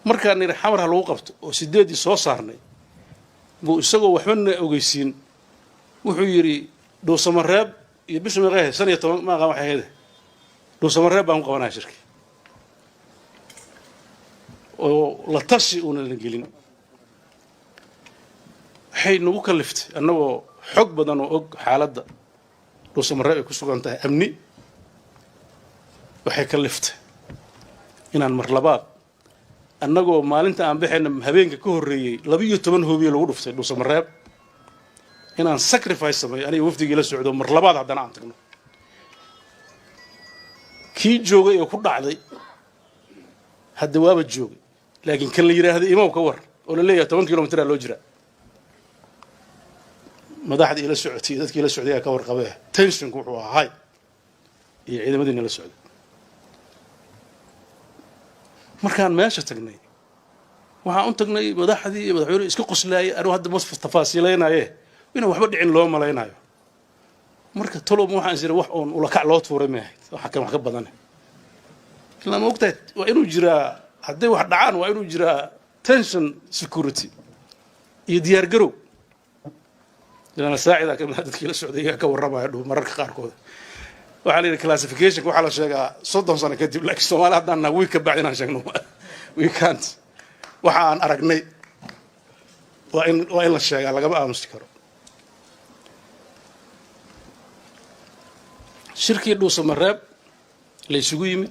markaan niri xamar lagu qabto oo 8 soo saarnay buu isagoo waxbana ogeysiin wuxuu yiri Dhuusamareeb iyo Bismaqeeh 15 ma qaban waxay heeday Dhuusamareeb baan qabanaa shirki oo la tashi una la gelin waxay nagu kaliftay annagoo xog badan oo og xaaladda dhuusamareeb ay ku sugan tahay amni waxay kaliftay inaan mar labaad annagoo maalinta aan baxayna habeenka ka horreeyey 12 hoobiye lagu dhuftay dhuusamareeb inaan sacrifice sameeyo aniga wafdigii la socdo mar labaad haddana aan tagno kii joogay oo ku dhacday hadda waaba joogay laakiin kan la yiraahdo imaw ka war oo la leeyahay 10 kilomitir loo jira madaxda ila socotay dadkii la socday ka warqabay tension ku wuxuu ahaa iyo ciidamadii la socday markaan meesha tagnay waxaan u tagnay madaxdii madaxweynuhu iska qoslaayay anu hadda mas tafaasiileynaaye inuu waxba dhicin loo maleynaayo marka talow waxaan isir wax oon ula kac loo tuuray ma ahayd waxa kan wax ka badan ilaa ma ogtahay waa inuu jiraa hadday wax dhacaan waa inuu jiraa tension security iyo diyaar garow لأن ساعدة كمان هذا كيلا السعودية كورة ما يدو مرة كاركود وعلى classification وعلى شيء صدق صار كتير لكن السؤال هذا أنا ويك بعدين عشان we can't وحان أرقني وإن الشيء على جماعة مستكر شركة دوس مراب ليسوي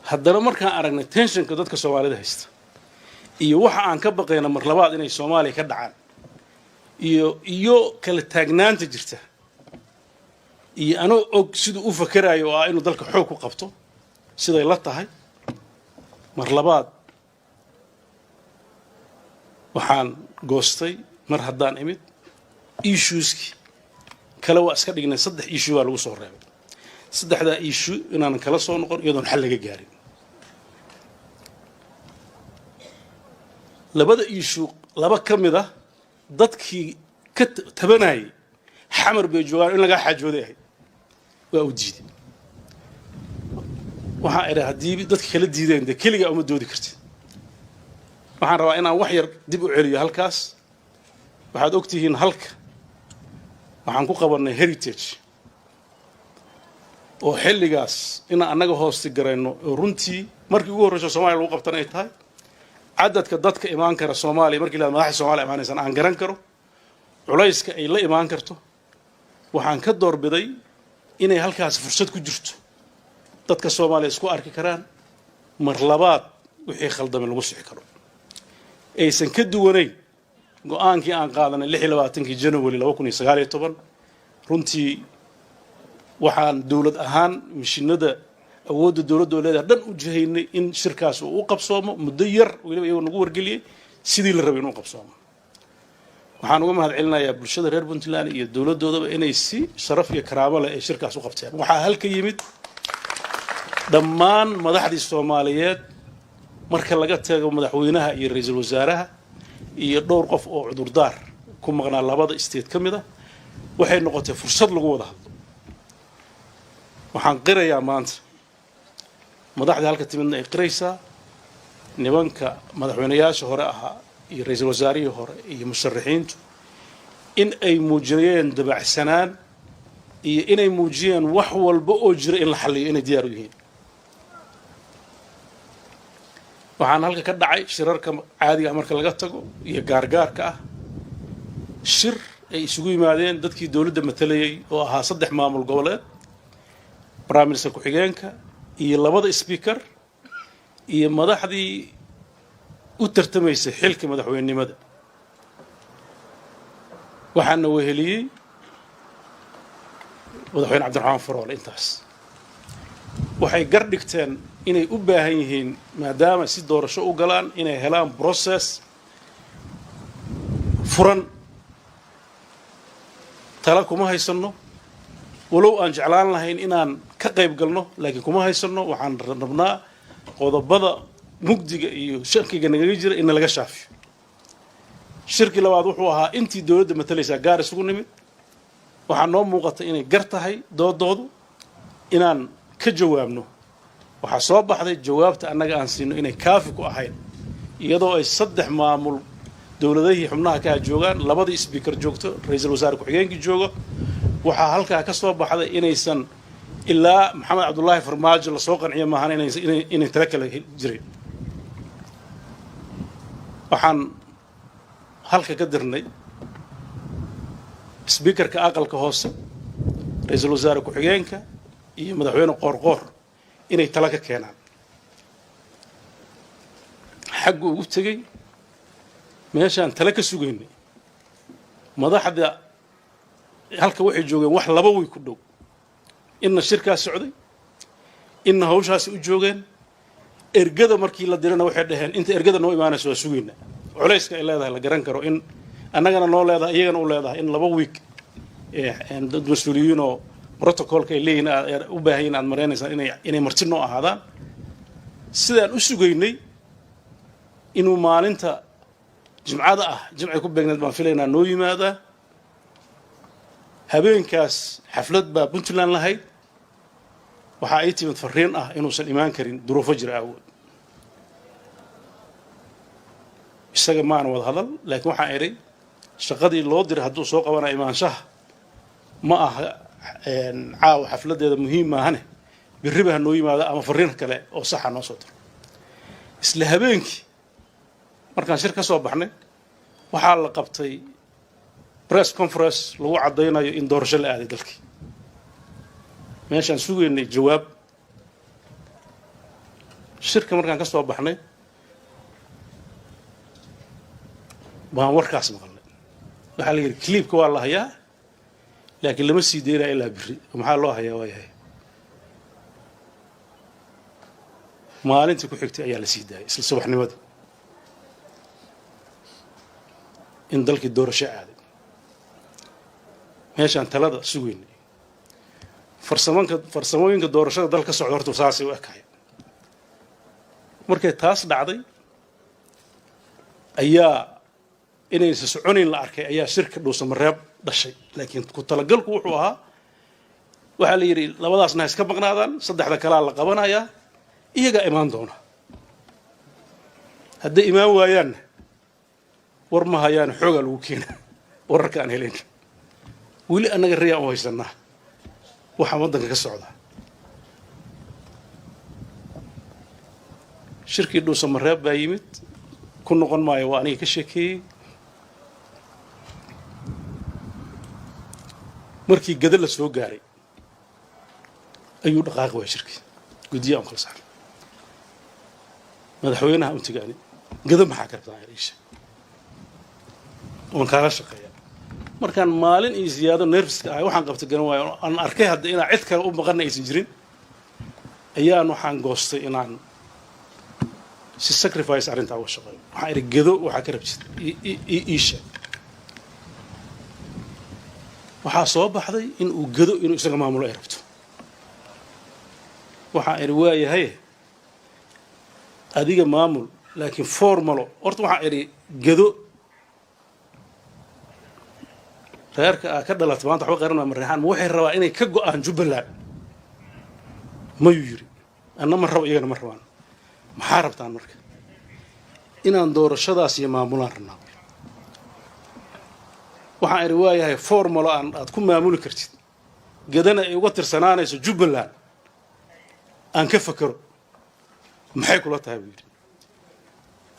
هذا المر كان أرقني tension كذا كسوالي ده هست وحان كبقينا مرلبات إن الصومالي كدعان iyo kala taagnaanta jirta iyo anoo og sidoo u fakarayo inuu dalka xoog ku qabto siday la tahay mar labaad waxaan goostay mar haddaan imid issueski kala waa iska dhignay 3 issue lagu soo reebay 3da issue inaan kala soo noqon iyadoon xal laga gaarin labada issue laba kamid ah dadkii ka tabanayay xamar bay joogaan in laga xajooday waa u diiday waxa ay hadii dadka kala diideen kaliya uma doodi kartid waxaan rabaa inaan wax yar dib u celiyo halkaas waxaad ogtihiin halka waxaan ku qabanay heritage oo xilligaas in anaga hoosti garayno runtii markii ugu horreysay Soomaaliya lagu qabtan ay tahay عددك dadka imaan kara Soomaaliya markii la madaxda Soomaaliya imaanaysan aan garan karo culayska ay la imaan karto waxaan ka doorbiday inay halkaas fursad ku jirto dadka Soomaaliya isku arki karaan mar labaad wixii khaldamay lagu sixi karo aysan ka duwanayn go'aankii aan qaadanay 26 January 2019 runtii waxaan dawlad ahaan mishinada awoodda dawladda leedahay dhan u jihaynay in shirkaas uu qabsoomo muddo yar waliba iyagu nagu wargeliyay sidii la rabay inuu qabsoomo waxaan uga mahad celinayaa bulshada reer Puntland iyo dawladdoodaba inay si sharaf iyo karaamo leh ay shirkaas u qabteen waxa halka yimid dhammaan madaxdii Soomaaliyeed marka laga tago madaxweynaha iyo ra'iisul wasaaraha iyo dhowr qof oo cudurdaar ku maqnaa labada state kamida waxay noqotay fursad lagu wada hadlo waxaan qirayaa maanta madaxda halka timidna ay qiraysaa nimanka madaxweynayaasha hore ahaa iyo ra'iisul wasaarihii hore iyo musharaxiintu in ay muujiyeen dabacsanaan iyo inay muujiyeen wax walba oo jira in la xalliyo inay diyaar u yihiin waxaan halka ka dhacay shirarka caadiga ah marka laga tago iyo gaargaarka ah shir ay isugu yimaadeen dadkii dawladda matalayay oo ahaa 3 maamul goboleed prime minister ku-xigeenka iyo labada speaker iyo madaxdii u tartamaysay xilka madaxweynenimada waxaana weheliyay madaxweyne Cabdiraxmaan Faroole intaas waxay gar dhigteen inay u baahan yihiin maadaama si doorasho u galaan inay helaan process furan tala kuma haysano walow aan jeclaan lahayn inaan ka qayb galno laakiin kuma haysano waxaan rabnaa qodobada mugdiga iyo shirkiga naga jira in laga shaafiyo shirki labaad wuxuu ahaa intii dawladda matalaysa gaar isugu nimid waxaa noo muuqata inay gar tahay doodoodu inaan ka jawaabno waxaa soo baxday jawaabta annaga aan siino inay kaafi ku ahayn iyadoo ay 3 maamul dawladihii xubnaha ka joogaan labadii speaker joogto ra'iisul wasaare ku-xigeenkii joogo waxaa halkaa ka soo baxday inaysan ilaa Maxamed Cabdullaahi Farmaajo la soo qanciyo maahan inay tala kala jireen waxaan halka ka dirnay speakerka aqalka hoose ra'iisul wasaare ku-xigeenka iyo madaxweyne qoorqoor inay tala ka keenaan xaggu ugu tegey meeshaan tala ka sugaynay madaxda halka waxay joogeen wax laba way ku dhow inna shirkaas socday inna hawshaasi u joogeen ergada markii la dirana waxay dhaheen inta ergada noo imaanayso waa sugaynaa culayska ay leedahay la garan karo in annagana noo leedahay iyagana u leedahay in laba wiig dad mas-uuliyiin oo protocolka ay leeyihiin u baahan yihiin aad maraynaysaan inay marti noo ahaadaan sidaan u sugaynay inuu maalinta jimcada ah jimcay ku beegneed baan filaynaa noo yimaadaa habeenkaas xaflad baa puntland lahayd waxaa ay timid fariin ah inuusan imaan karin duruufo jira awood isaga maana wada hadal laakiin waxaan idhay shaqadii loo diray hadduu soo qabanaya imaanshaha ma aha caawa xafladeeda muhiim maahane birriba ha noo yimaada ama fariin kale oo saxa noo soo diro isla habeenkii markaan shir ka soo baxnay waxaa la qabtay press conference lagu caddaynayo in doorasho la aaday dalkii meeshaan sugaynay jawaab shirka markaan ka soo baxnay baan warkaas maqalnay waxaa la yidhi cliibka waa la hayaa laakiin lama sii daynaya ilaa birri maxaa loo hayaa waa yahay maalintii ku xigtay ayaa la sii daayay isla subaxnimada in dalkii doorasho aaday meeshaan talada sugaynay farsamooyinka doorashada dal ka socda horta saasay u ekaya markay taas dhacday ayaa inaysa soconayn la arkay ayaa shirka dhuusamareeb dhashay laakiin ku talagalku wuxuu ahaa waxaa la yidhi labadaasna ha iska maqnaadaan saddexda kalaa la qabanayaa iyagaa imaan doona hadday imaan waayaanna war ma hayaan xoogaa lagu keena wararka aan helayn weli annaga rayaan u haysanaa waxaa waddanka ka socda shirkii dhuusamareeb baa yimid ku noqon maayo waa aniga ka sheekeeyey markii gada la soo gaaray ayuu dhaqaaqi waaya shirkii guddiya aan kala saaray madaxweynaha u tigaani gada maxaa ka rabtaa iisha oon kaala shaqeeya markaan maalin iyo ziyaado nerfiska ahay waxaan qabta garan waayo aan arkay hadda inaan cid kale u maqana aysan jirin ayaan waxaan goostay inaan si sacrifice arrintaa uga shaqeeyo waxaan idhi gado waxaa ka rabjid iisha waxaa soo baxday in uu gado inuu isaga maamulo ay rabto waxaan idhi waayahay adiga maamul laakiin formalo horta waxaan idhi gado reerka aa ka dhalatay maanta waxba qaran ma reexaan ma waxay rabaa inay ka go'aan jubbaland mayuu yidhi anna ma rabo iyagana ma rabaan maxaa rabtaan marka inaan doorashadaas iyo maamulaan rabnaa waxaan idhi waayahay formalo aad ku maamuli kartid gadana ay uga tirsanaanayso jubbaland aan ka fakero maxay kula tahay buu yidhi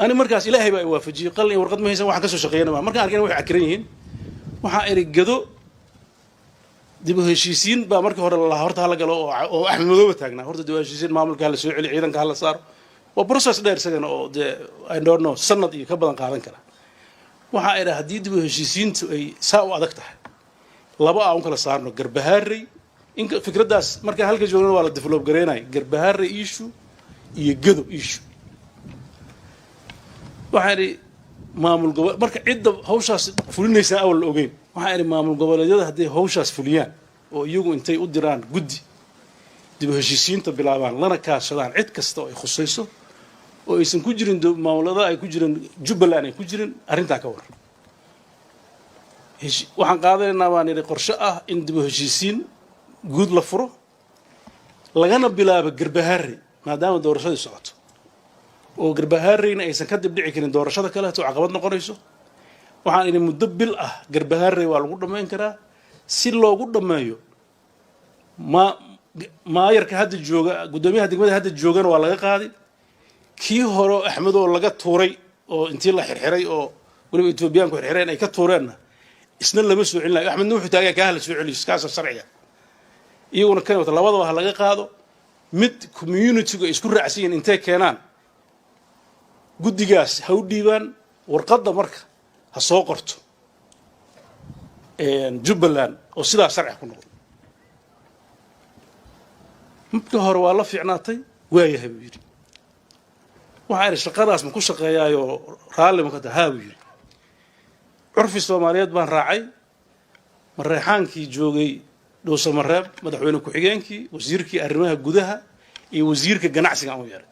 ani markaas ilaahay baa i waafajiyey qalin warqad ma haysan waxaan ka soo shaqeeyana maa markaan arkayna waxay cakiran yihiin waxaan idhi gado dib u heshiisiin baa markii hore lalahaa horta hala galo oo axmed madooba taagnaa horta dib u heshiisiin maamulka hala soo celi ciidanka hala saaro waa process dheer isagana oo dee I don't know sanad iyo ka badan qaadan kara waxaa idhaa haddii dib u heshiisiintu ay saa u adag tahay laba aan u kala saarno garbahaarey fikraddaas markaan halka joogna waa la develop garaynaya garbahaarey issue iyo gado issue waxaan idhi maamul gobol marka cidda hawshaas fulinaysaa awal la ogeyn waxaan idhi maamul goboleedyada hadday hawshaas fuliyaan oo iyagu intay u diraan guddi dib u heshiisiinta bilaabaan lana kaashadaan cid kasta oo ay khusayso oo aysan ku jirin maamulada ay ku jireen jubbaland ay ku jirin arrintaa ka waran waxaan qaadanaynaa baan idhi qorshe ah in dib u heshiisiin guud la furo lagana bilaabo garbahaarey maadaama doorashadii socoto oo garbahaareyna aysan ka dib dhici karin doorashada kaleeto caqabad noqonayso waxaan idhi muddo bil ah garbahaarey waa lagu dhammayn karaa si loogu dhammeeyo maayarka hadda jooga guddoomiyaha degmada hadda joogana waa laga qaaday kii hore axmedoo laga tuuray oo intii la xirxiray oo waliba Etoobiyaanku xirxireen ay ka tuureenna isna lama soo celin Axmed Nuux taagaa ka hal soo celiyo iskaas sharciga iyaguna kan wada labadaba ha laga qaado mid community-ga isku raacsiin intee keenaan guddigaas ha u dhiibaan warqadda marka ha soo qorto Jubbaland oo sidaa sharci ku noqdo marka hore waa la fiicnaatay waayahay buu yiri waxaan shaqadaas ma ku shaqeeyaayo raalli ma ka tahay buu yiri curfi Soomaaliyeed baan raacay mareexaankii joogay dhooso mareeb madaxweyne ku xigeenkii wasiirkii arrimaha gudaha iyo wasiirka ganacsiga aan u yeeray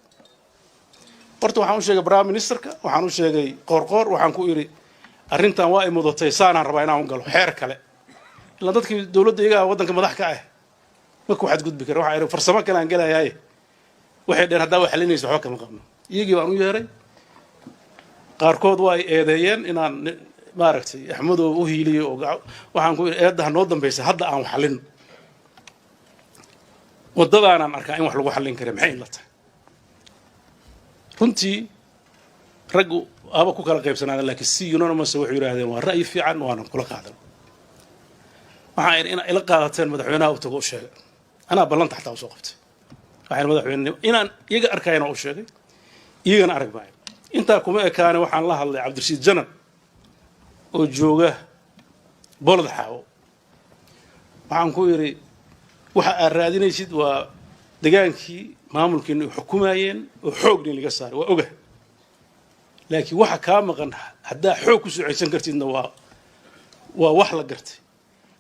horta waxaan u sheegay prime ministerka waxaan u sheegay qoorqoor waxaan ku iri arrintan waa ay mudatay saanaan rabaa inaan u galo xeer kale ila dadkii dawladda iyaga waddanka madax ka ah ma ku xad gudbi karo waxa ay farsamo kale aan galaayay waxay dheer hadaa wax xalinayso xoog kama qabno iyagii baan u yeeray qaarkood waa ay eedeeyeen inaan maaragtay Axmed oo u hiiliyo waxaan ku eedaha noo dambeysay hadda aan xalin wadadaan arkaa in wax lagu xalin karo maxay la tahay runtii raggu aba ku kala qaybsanaadeen laakiin si unanimous wuxuu yiraahdeen waa ra'yi fiican waana kula qaadan waxaan in ila qaadateen madaxweynaha uu tago u sheegay ana ballanta xataa soo qabtay waxaan madaxweynaha inaan iyaga arkayna u sheegay iyagana arag maayo inta kuma ekaane waxaan la hadlay Cabdirashiid Janan oo jooga bolad xaawo waxaan ku yiri waxa aad raadinaysid waa degaankii maamulkiina xukumayeen oo xoogni laga saaray waa ogahay laakiin waxa ka maqan hadaa xoog ku soo ceysan kartidna waa wax la gartay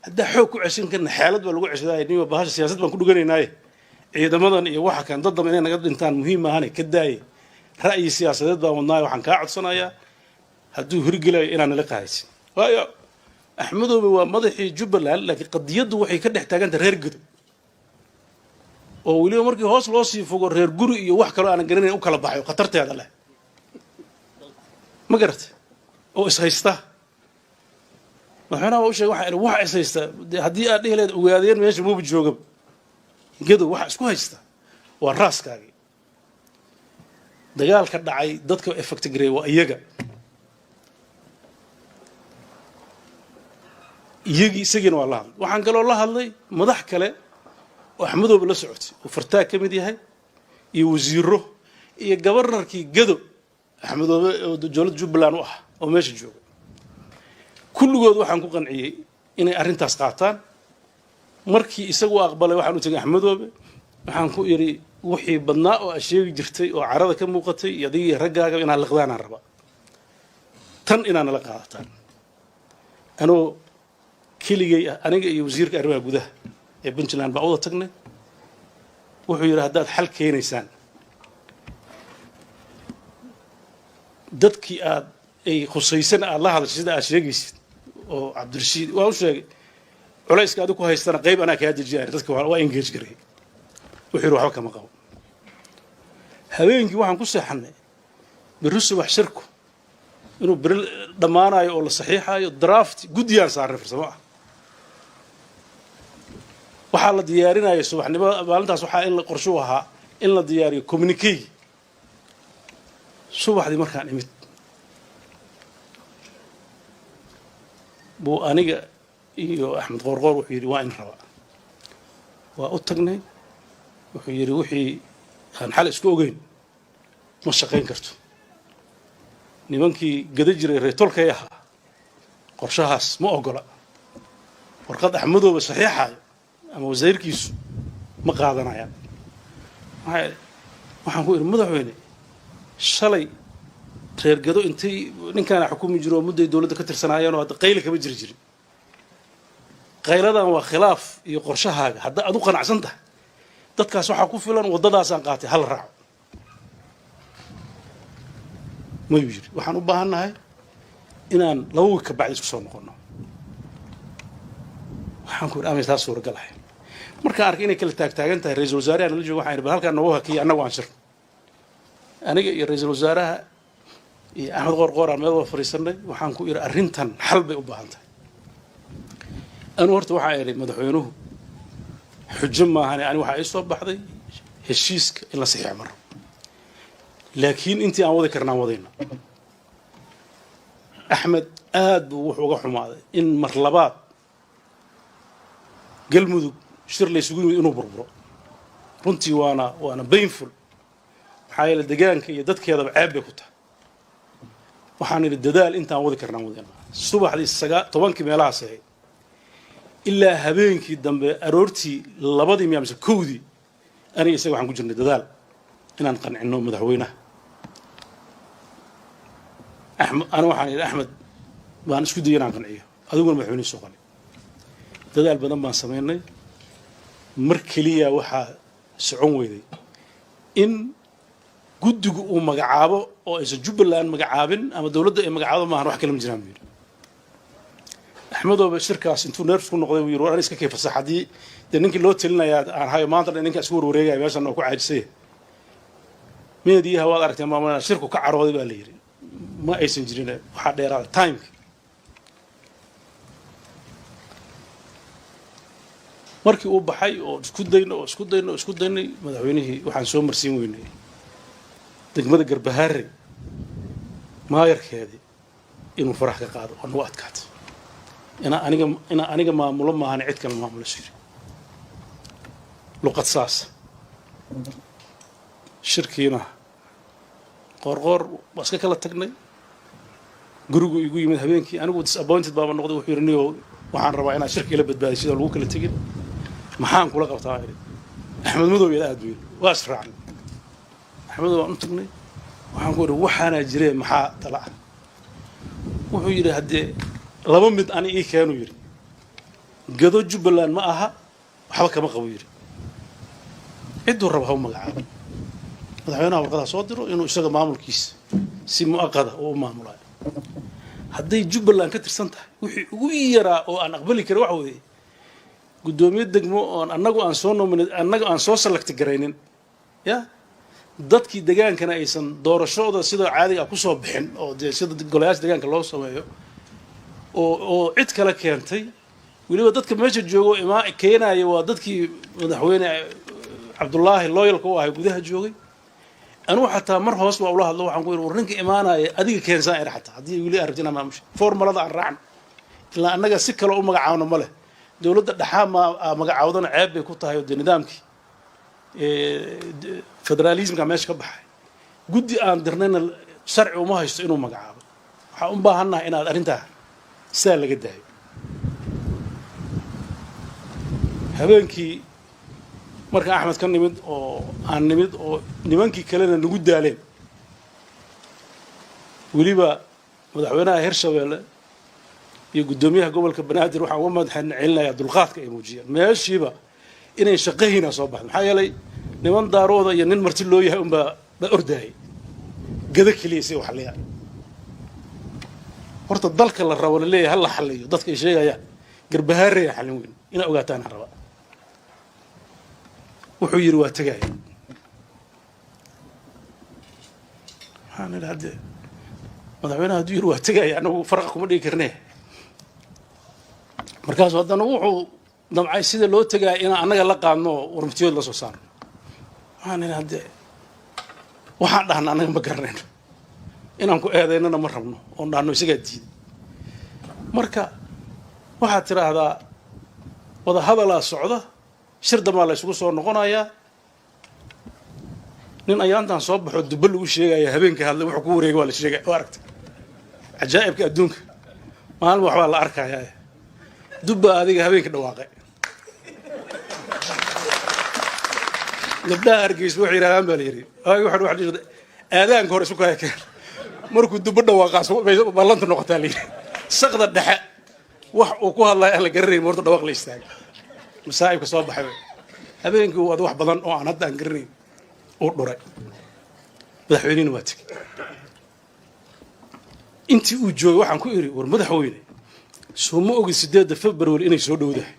hadaa xoog ku ceysan karna xaalad waa lagu ceysaday niyo bahasha siyaasad baan ku dhuganaynaay ciidamadan iyo waxa kan dad inay naga dhintaan muhiim ah inay ka daayay ra'yi siyaasadeed baan wadnaay waxaan ka codsanayaa hadduu hirgelayo inaan la qaadaysin waayo Axmedoobe waa madaxii Jubbaland laakiin qadiyadu waxay ka dhex taagantahay reer Gado oo waliba markii hoos loo sii fogo reer guri iyo wax kale aan garanayn u kala baxayo khatarteeda leh ma garatay oo is haysta waxaana uu sheegay waxa is haysta haddii aad dhihileed ogaadeen meesha muubi jooga Gado waxa isku haysta waa raaskaagii dagaalka dhacay dadka effect gareey waa iyaga iyagii isagina waa la hadlay waxaan kaloo la hadlay madax kale oo Axmedoobe la socotay oo fartaa ka mid yahay iyo wasiiro iyo gobornarkii Gado Axmedoobe oo dowladda Jubbaland u ah oo meesha jooga kulligood waxaan ku qanciyay inay arrintaas qaataan markii isagu aqbalay waxaan u tagay Axmedoobe waxaan ku iri wixii badnaa oo sheegi jirtay oo carada ka muuqatay iyo adiga raggaaga inaan liqdaan raba tan inaan la qaadataan anoo kiligay aniga iyo wasiirka arrimaha gudaha ee Puntland baa wada tagnay wuxuu yiri haddaad xal keenaysaan dadkii aad ay khusaysan aad la hadashay sida aad sheegaysid oo Cabdirashiid waa u sheegay culayska aad ku haystana qayb anaa ka dejiyay dadka waa engage garay wuxuu yiri waxba kama qabo habeenkii waxaan ku seexanay birisu wax shirku inuu biril dhamaanayo oo la saxiixayo draft gudiyaan saaray farsamo ah waxa la diyaarinayo subaxnimo maalintaas waxa in la qorsho ahaa in la diyaariyo communique subaxdii markaan imid buu aniga iyo Axmed Qoorqoor wuxuu yiri waa in raba waa u tagnay wuxuu yiri wixii aan xal isku ogeyn ma shaqeyn karto nimankii gada jiray reetolkay ahaa qorshahaas ma ogola warqad Axmedoobe saxiixayo ama wasiirkiisu ma qaadanayaan waxaan ku iri madaxweyne shalay reer Gado intay ninkan xukumi jiro muddo dawladda ka tirsanaayeen oo qayl kama jirin qayladan waa khilaaf iyo qorshahaaga hadda aad u qanacsan tahay dadkaas waxa ku filan wadadaas aan qaatay hal raac ma yiri waxaan u baahanahay inaan laba week ka bacdi isku soo noqono waxaan ku iri taas suuragal ah marka arkay inay kala taagan tahay ra'iisul wasaaraha la joogo waxaan iri halka noo hakiyo anagu aan shir aniga iyo ra'iisul wasaaraha iyo Axmed Qoorqoor aan meel wada fariisanay waxaan ku iri arrintan xal bay u baahan tahay أنا ورت واحد مدحونه حجم ما هني أنا واحد يصوب بحذي هالشيسك إلا صحيح مرة لكن أنت عوضي كرنا عوضينا axmed aad buu wuxuu uga xumaaday in mar labaad galmudug shir la isugu yimid inuu burburo runtii waana painful maxaa yeele deegaanka iyo dadkeedaba ceeb bay ku tahay waxaan idhi dadaal intaan wadi karnaan wadina subaxdii 10 meelahaas ahayd ilaa habeenkii dambe aroortii 2 miya mise 1 aniga isaga waxaan ku jirnay dadaal inaan qancino madaxweynaha أنا وحنا أحمد بان اسكو دينا قنعيه أدوغن مدحويني سو قنع دادال بدن بان سمينay mar kaliya waxa socon weeday in guddigu uu magacaabo oo ay Jubbaland magacaabin ama dawladda ay magacaabo ma wax kale ma jiraan wiil Axmed oo shirkaas intuu nerves ku noqday wiil war iska kayf fasaxadii ninkii loo talinayaa aan hayo maanta ninka isku wareegay meeshan oo ku caajisay meediyaha waad aragtay maamulada shirku ka carooday baa la yiri ma aysan jirin waxa dheeraad time markii uu baxay oo isku daynay madaxweynihii waxaan soo marsiin weynay degmada Garbaharre maayarkeedii inuu farax ka qaado oo noo adkaato aniga maamulo ma ahan cid kale maamulo shir luqad saas shirkiina qorqor waska kala tagnay gurigu igu yimid habeenkii anigu disappointed baba noqday wuxuu yirniyo waxaan rabaa inaan shirki la badbaadiyo sida lagu kala tagin maxaan kula qabtaa Axmed Madow ila aad wiil waa israacnay Axmed waan tagnay waxaan ku yiri waxaana jireen maxaa talac wuxuu yiri hadee laba mid ani ii keenu yiri gado Jubbaland ma aha waxba kama qabo yiri ciduu rabo magacaabo madaxweynaha warqada soo diro inuu isaga maamulkiisa si muaqada oo maamulay haday Jubbaland ka tirsan tahay wixii ugu yaraa oo aan aqbali karo wax weeye gudoomiye degmo oo annagu aan soo select gareynin ya dadkii deegaankana aysan doorashooda sida caadiga ku soo bixin oo sida golayaasha deegaanka loo sameeyo oo cid kale keentay waliba dadka meesha joogo keenaya waa dadkii madaxweyne Cabdullaahi Loyalka oo ahay gudaha joogay anu xataa mar hoos waa ula hadlo waxaan ku yiri warinka imaanaya adiga keensan ay xataa hadii wili arjina maamush formulada aan raacno ilaa annaga si kale u magacaawno ma leh dawladda dhaxaama magacaawdana ceeb bay ku tahay oo nidaamkii federalismka meesha ka baxay guddi aan dirnayna sharci uma haysto inuu magacaabo waxa u baahanahay inaad arintaa saa laga daayo habeenkii marka Axmed kan nimid oo nimankii kalena nagu daaleen waliba madaxweynaha Hirshabeelle iyo gudoomiyaha gobolka Banaadir waxa uu madaxan celinaya dulqaadka ay muujiyeen meeshiiba inay shaqahiina soo baxdo maxaa yeelay niman daarooda iyo nin marti loo yahay ba ordaay gada kaliya si wax leeyahay horta dalka la rabo leeyahay hal la xaliyo dadka ay sheegayaan Garbaharre xalin weyn ina ogaataan raba wuxuu yiri waa tagay waxaan idhaahday madaxweynaha yiri waa tagay anagu farq kuma dhigi karnaa markaas haddana wuxuu damcay sida loo tagay in anaga la qaadno warmtiyood la soo saarno waxaan idhaahday waxaan dhahnaa anaga ma garanayno inaan ku eedeynana ma rabno oo dhaano isaga diid marka waxaad tiraahdaa wada hadal socda shir dama la isugu soo noqonayaa nin ayaantan soo baxo dib lagu sheegaya habeenka hadlay wuxuu ku wareegay waa la sheegay oo aragtay ajaa'ibka adduunka maalmo wax la arkayaa dubba adiga habeenka dhawaaqay gabdhaha Hargeysa waxay yiraahdaan baa la yiri ay waxa wax dhigay aadaanka hore isu ka keen markuu dubba dhawaaqaas ballanta noqotaa la yiri saqda dhexe wax uu ku hadlay aan la garanay marto dhawaaq la istaagay masaa'ibka soo baxay habeenkii waa wax badan oo aan hadda aan garanay oo dhuray madaxweynaha waa tagay intii uu joogay waxaan ku iri war madaxweyne soo ma ogi 8 February inay soo dhowdahay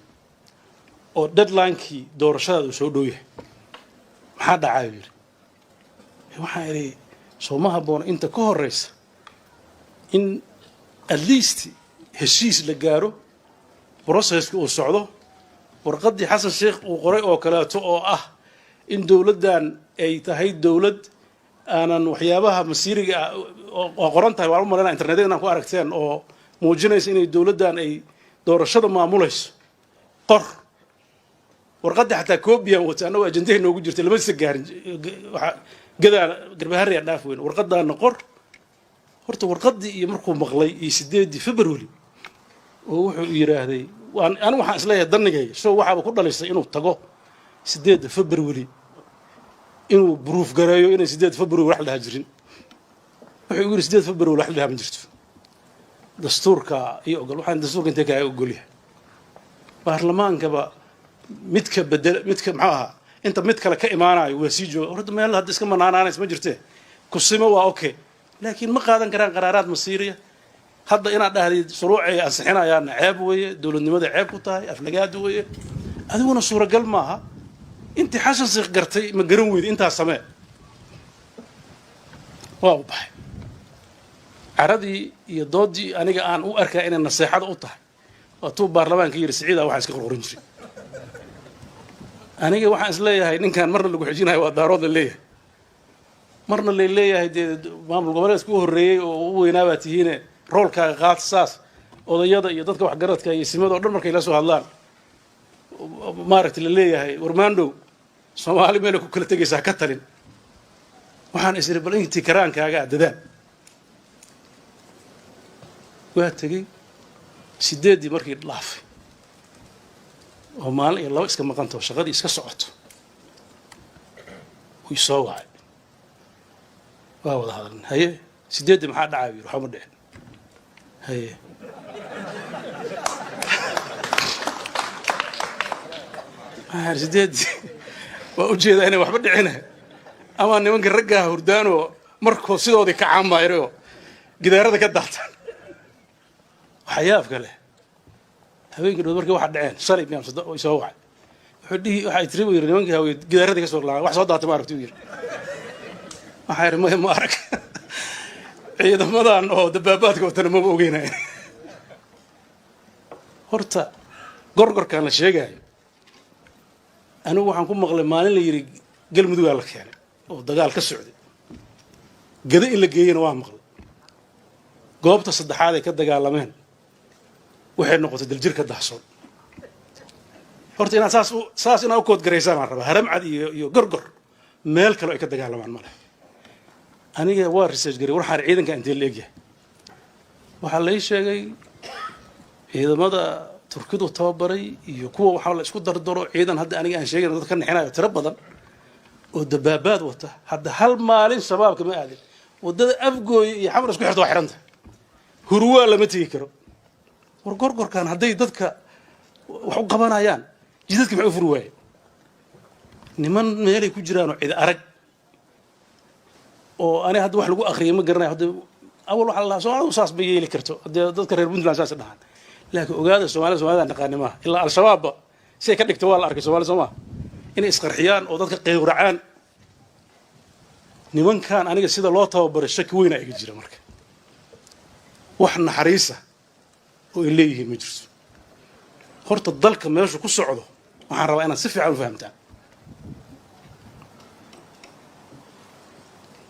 oo deadline-kii doorashada soo dhow yahay maxaa dhacay yiri waxaan iri soo ma haboon inta ka horeysa in at least heshiis la gaaro process-ku uu socdo warqadii Xasan Sheekh uu qoray oo kaleeto oo ah in dawladdan ay tahay dawlad aanan waxyaabaha masiiriga qoran tahay waan u malaynaa internetyada inaan ku aragteen oo muujinaysa inay dowladdan ay doorashada maamulayso qor warqadda xataa koobiyan wata annagoo ajendahay noogu jirta lama isa gaarin gadaa garbaharriyaa dhaaf weyn warqaddaana qor horta warqaddii iyo markuu maqlay iyo 8 February oo wuxuu yiraahday anigu waxaan isleeyahay danigayga soo waxaaba ku dhalisay inuu tago 8 February inuu proof gareeyo inay 8 February wax la jirin wuxuu yiri 8 February wax la ma jirto dastuurka iyo ogol waxaan dastuurka intee ka ogol yahay baarlamaanka ba midka bedel midka maxaa inta mid kale ka imaanayo waa sii jooga horta meel hadda iska manaanaanays ma jirtee kusimo waa okay laakiin ma qaadan karaan qaraaraad masiiriya hadda inaad dhahdid shuruucay ansixinayaan ceeb weeye dawladnimada ceeb ku tahay aflagaad weeye adiguna suuragal maaha inta xashan si gartay ma garan weyd inta samee waa u baxay caradii iyo doodii aniga aan u arkaa inay naseexada u tahay waa tuu baarlamaanka yiri siciida waxaan iska qorqorin jiray aniga waxaan isleeyahay ninkan marna lagu xijinayo waa daarood leeyahay marna leeyahay maamul goboleedka u horeeyay oo u weynaaba tihiine roolkaaga qaad saas odayada iyo dadka wax garadka iyo simada oo dhan markay la soo hadlaan maaragtay leeyahay warmaandow Soomaali meel ku kala tagaysaa ka talin waxaan isiri bal intii karaankaaga adadaan waa tagay 8 markii dhaafay oo maalin iyo laba iska maqanto shaqadii iska socoto way soo wacay waa wada hadalna haye 8 maxaa dhacay waxa ma dhicin haye sideed waa u jeedaa inay waxba dhicina ama nimanka ragga hurdaano markoo sidoodii ka caamaayro gidaarada ka daataan waxyaab kale habeenkii dhow markii waxa dhaceen shalay baan soo wacay wuxuu dhihi waxa tirimo yiri nimanka haween gidaarada ka soo laabay wax soo daatay ma aragtay yiri waxa yiri ma arag ciidamadan oo dabaabaadka wadana ma ogeynay horta gorgorkan la sheegay anigu waxaan ku maqlay maalin la yiri galmudug la keenay oo dagaal ka socday gada in la geeyana waa maqlay goobta saddexaad ay ka dagaalameen waxay noqotay daljirka daahsoon horta inaan saas inaan u kood gareysaan aan rabaa haramcad iyo gorgor meel kale ay ka dagaalamaan male aniga waa research garay waxaan ciidanka intee la egyahay waxa la sheegay ciidamada turkidu tababaray iyo kuwa waxa la isku dardaro ciidan hadda aniga aan sheegay dad ka nixinayo tiro badan oo dabaabaad wata hadda hal maalin shabaabka ma aadin wadada afgooy iyo xamar isku xirto waa xiranta hurwaa lama tagi karo war gorgorkan hadday dadka wax u qabanayaan jidadka maxay u furi waayeen niman meelay ku jiraan oo cid arag oo ani hadda wax lagu akhriyo ma garanayo hadda awal waxa la soo saas bay yeeli karto hadda dadka reer Puntland saas dhahan laakiin ogaada Soomaalida naqaanima ilaa al-shabaab si ka dhigto waa la arkay Soomaalida inay isqarxiyaan oo dadka qeyracaan nimankan aniga sida loo tababaray shaki weyn ay jira marka wax naxariisa oo ay leeyihiin ma jirto horta dalka meesha ku socdo waxaan rabaa inaad si fiican u fahamtaan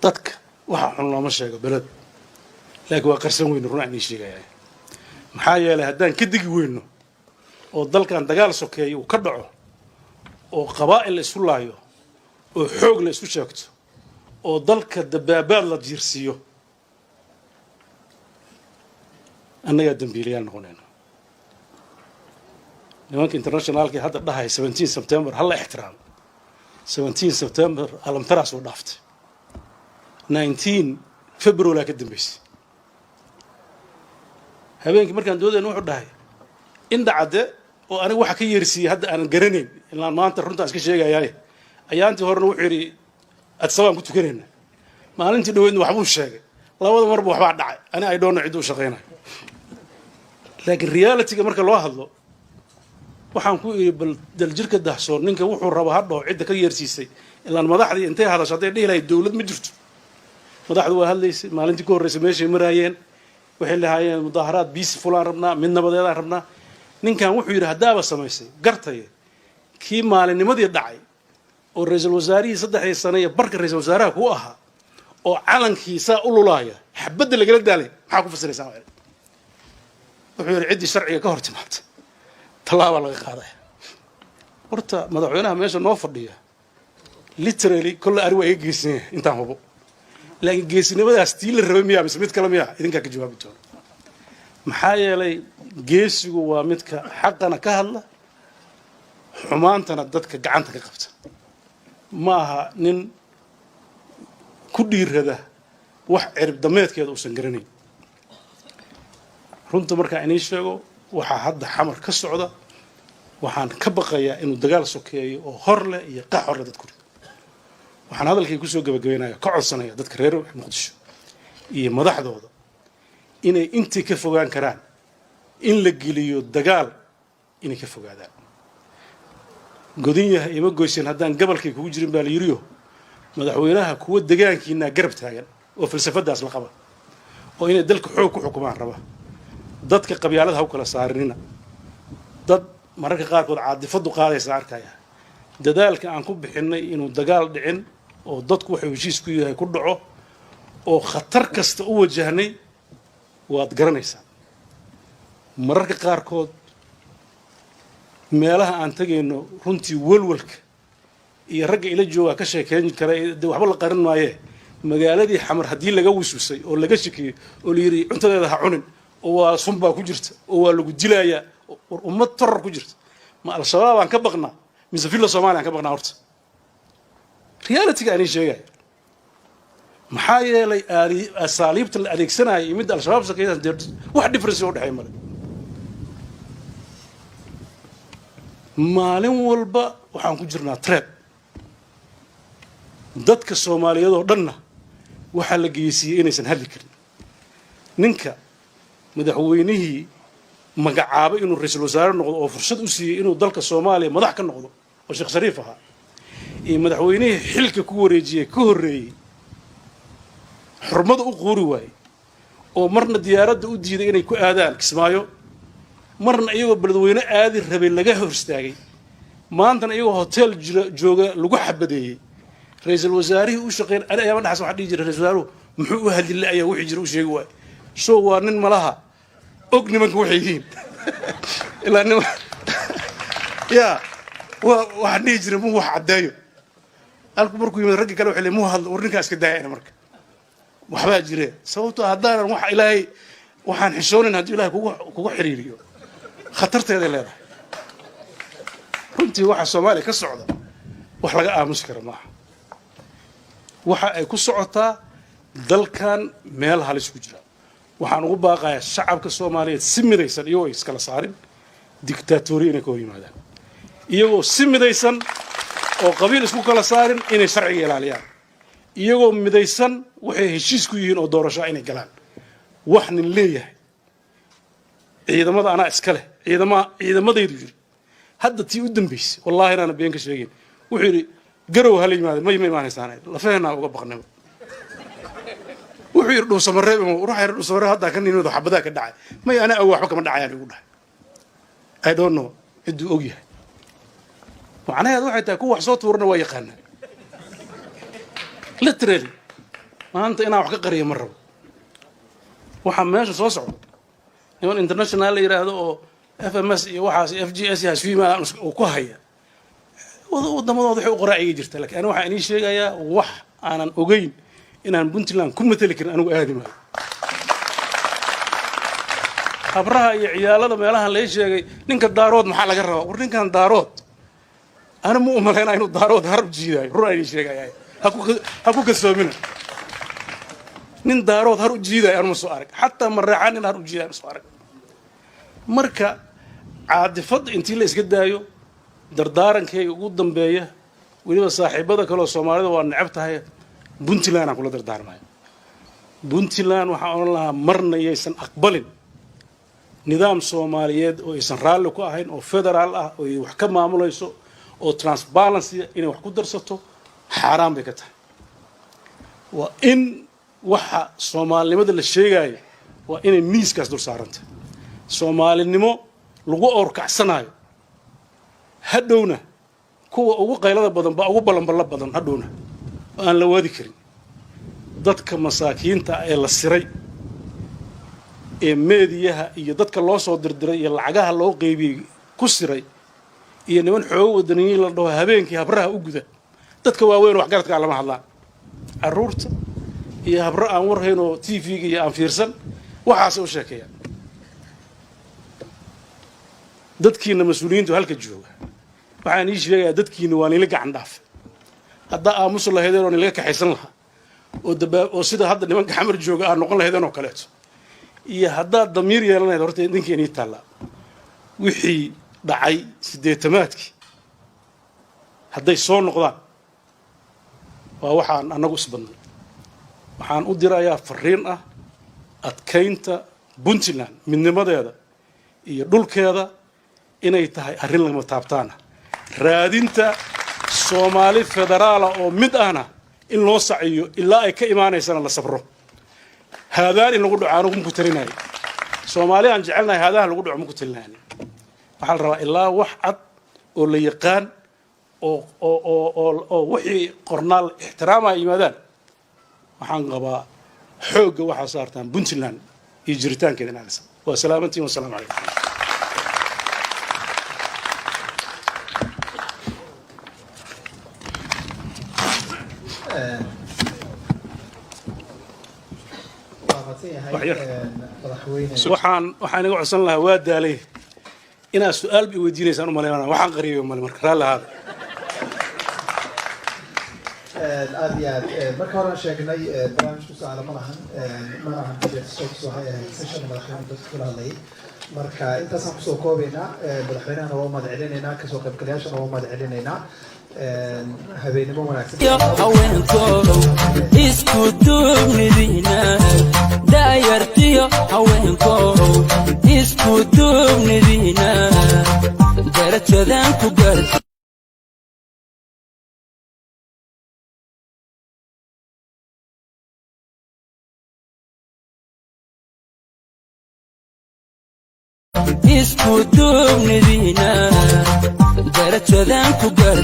dadka waxa xun looma sheego balad laakiin waa qarsan weyn run aan sheegayaa maxaa yeelay haddaan ka digi weyno oo dalkan dagaal sokeeyo uu ka dhaco oo qabaa'il la isku laayo oo xoog la isku sheegto oo dalka dabaabaad la jiirsiiyo annaga dambiilayaal noqonayna nimanka internationalka hadda dhahay 17 September hal ixtiraam 17 September alamtara soo dhaaftay 19 February ka dambeysay habeenkii markaan doodeen wuxuu dhahay in dhacde oo aniga waxa ka yeersiiyay hadda aan garanayn ilaa maanta runta iska sheegayay ayaantii horena wuxuu yiri adsabaan ku tukanayna maalintii dhaweydna waxbuu sheegay labada marba waxba dhacay ani ay doona cid u shaqeynay laakiin reality-ga marka loo hadlo waxaan ku iri bal daljirka daahsoon ninka wuxuu rabo hadho cid ka yeersiisay ilaa madaxdii intay hadashay haday dhiilay dawlad ma jirto madaxdu waa hadlaysay maalintii ka horeysay meeshay maraayeen waxay lahaayeen mudaharaad biis fulaan rabnaa mid nabadeedaan rabnaa ninkan wuxuu yiri hadaaba samaysay gartay kii maalinimadii dhacay oo ra'iisul wasaarihii 3 sano iyo barka ra'iisul wasaaraha ku ahaa oo calankiisa u lulaaya xabadda lagala daalay maxaa ku fasiraysaa wuxuu yiri cidii sharciga ka hor timaad talaaba laga qaadaya horta madaxweynaha meesha noo fadhiya literally kullu arwa ay geesnay intaan hubo laakiin geesnimadaas tii la rabay miyaa mid kale miyaa idinka ka jawaabi doona maxaa yeelay geesigu waa midka xaqana ka hadla xumaantana dadka gacanta ka qabta maaha nin ku dhiirada wax cirib dameedkeeda uusan garanayn runta markaa inay sheego waxa hadda xamar ka socda waxaan ka baqayaa inuu dagaal sokeeyo oo hor leh iyo qax hor leh dadku waxaan hadalkay ku soo gabagabeynaya ka codsanaya dadka reer Muqdisho iyo madaxdooda inay intii ka fogaan karaan in la geliyo dagaal inay ka fogaadaan godinyaha ima goysan haddaan gobolkay kugu jirin baa la yiriyo madaxweynaha kuwa deegaankiina garab taagan oo falsafadaas la qaba oo inay dalka xoog ku xukumaan raba dadka qabyaalada ha u kala saarinina dad mararka qaarkood caadifadu qaadaysa arkaya dadaalka aan ku bixinay inuu dagaal dhicin oo dadku waxay heshiis ku yahay ku dhaco oo khatar kasta u wajahnay waad garanaysaa mararka qaarkood meelaha aan tagayno runtii walwalka iyo ragga ila jooga ka sheekeyn kara waxba la qarin maaye magaaladii xamar haddii laga wiswisay oo laga shakiyay oo la yiri cuntadeeda ha cunin oo waa sunbaa ku jirta oo waa lagu dilayaa ummad tarar ku jirta ma al-shabaab aan ka baqnaa mise filla Soomaaliya aan ka baqnaa horta reality-ga aan sheegay maxaa yeelay asaaliibta la adeegsanayay mid al-shabaab sakeeyay wax difference oo dhaxay male maalin walba waxaan ku jirnaa trap dadka Soomaaliyeed oo dhanna waxa la geeyay inaysan hadli karin ninka madaxweynihii magacaabay inuu ra'iisul wasaare noqdo oo fursad u siiyay inuu dalka Soomaaliya madax ka noqdo oo Sheekh Shariif ahaa ee madaxweynihii xilka ku wareejiyay ka horeeyay xurmada u qoori waayay oo marna diyaaradda u diiday inay ku aadaan Kismaayo marna iyagoo beledweyne aadi rabay laga hor istaagay maantana iyagoo hotel jooga lagu xabadeeyay ra'iisul wasaarihii u shaqeyn ayaa dhaxas waxa dhigi jiray ra'iisul wasaaruhu muxuu u hadlay ayaa wixii jira u sheegi waay soo waa nin malaha og nimanka waxay yihiin ilaa nin ya waa dhigi jiray muu wax cadeeyo alku markuu yimid ragga kale waxay leeyihiin muu hadlo warninkaas ka daayay marka waxbaa jireen sababtoo haddaanan wax ilaahay waxaan xishoonin haddii ilaahay kugu xiriiriyo khatarteeda leedahay runtii waxa Soomaaliya ka socda wax laga aamusi karo maaha waxa ay ku socotaa dalkan meel halis ku jira waxaan ugu baaqayaa shacabka Soomaaliyeed si midaysan iyagoo iskala saarin dictatoriyad inay ka hor yimaadaan iyagoo si midaysan oo qabiil isku kala saarin inay sharciga ilaaliyaan iyagoo midaysan waxay heshiis ku yihiin oo doorasho inay galaan wax nin leeyahay ciidamada ana iska leh ciidamadaydu yiri hadda tii u dambeysay wallahi inaan been ka sheegin wuxuu yiri garow hal yimaado ma imaanaysan la fahna uga baqnay wuxuu yiri dhuusamarreeb ruuxa dhuusamarreeb hadda kan inuu xabada ka dhacay ma ana waxba kama dhacayaan ugu dhahay I don't know iduu og yahay macnaheedu waxay tahay ku wax soo tuurna waa yaqaana literally maanta inaan wax ka qariyo ma rabo waxa meesha soo socdo niman international la yiraahdo oo FMS iyo waxaas FGS iyo SVMA oo ku haya waddamadooda waxay u qoraaciga jirta laakiin ana waxa inii sheegayaa wax aanan ogeyn inaan Puntland ku matali karin anigu aadi maayo habraha iyo ciyaalada meelaha la sheegay ninka daarood maxaa laga rabaa war ninkan daarood ana mu umaleynaa inuu daarood harb jiiday ruuxa inii sheegayaa ha ku kalsoomina nin daarood har u jiiday aan ma soo arag xataa maraacan in har u jiiday aan soo arag marka caadifad intii la iska daayo dardaarankayga ugu dambeeya waliba saaxiibada kale oo Soomaalida waa necab tahay Puntland aan kula dardaarmayo Puntland waxa aan lahaa marna aysan aqbalin nidaam Soomaaliyeed oo aysan raalli ku ahayn oo federaal ah oo wax ka maamulayso oo transparency inay wax ku darsato xaraam bay ka tahay waa in waxa Soomaalinimada la sheegayo waa inay miiskaas dul saarantay Soomaalinimo lagu orkacsanayo hadhowna kuwa ugu qaylada badan ba ugu balanbala badan hadhowna aan la wadi karin dadka masaakiinta ee la siray ee meediyaha iyo dadka loo soo dirdiray iyo lacagaha loo qeybiyey ku siray iyo niman xoog wadaniyiin la dhaho habeenkii habraha u guda dadka waaweyn wax garadka lama hadlaan caruurta iyo habra aan warhayn oo TV-ga iyo aan fiirsan waxaas u sheekayaan dadkiina mas'uuliyiintu halka jooga waxaan ii sheegayaa dadkiina waa nila gacan dhaaf hadda aamus lahaydeen oo nila kaxaysan lahaa oo sida hadda nimanka xamar jooga aan noqon lahaydeen oo kaleeto iyo haddaad damiir yeelanayd horta idinkeeni taallaa wixii dhacay 80-maadkii hadday soo noqdaan waa waxaan anagu isbadnay waxaan u dirayaa fariin ah adkaynta Puntland midnimadeeda iyo dhulkeeda inay tahay arrin lama taabtaana raadinta Soomaali federaal oo mid ahna in loo saciyo ilaa ay ka imaanaysana la sabro haadaan in lagu dhacaano ku talinay Soomaali aan jecelnahay haadaha lagu dhaco ku talinay waxa la rabaa ilaa wax cad oo la yaqaan oo wixii qornaal ixtiraam ay yimaadaan waxaan qabaa xoogga waxa saartaan Puntland iyo jiritaankeeda inaalisa wa salaamantiin wa salaamu calaykum waxaan iga codsan lahaa waa daalay inaad su'aal bi weydiinaysaan u maleynaa waxaan qariyay mal marka raali ahaad aad iyo aad marka hore sheegnay barnaamijku su'aalo ma lahan soo waxay session madaxweynaha dadka kula hadlayay marka intaasaan kusoo koobaynaa madaxweynahana waa umad celinaynaa kasoo qaybgalayaashana waa umad celinaynaa habeenimo wanaagsan isku duubnidina daayartiyo haweenkoow isku duubnidina darajadan ku gaar isku duubnidina darajadan ku gaar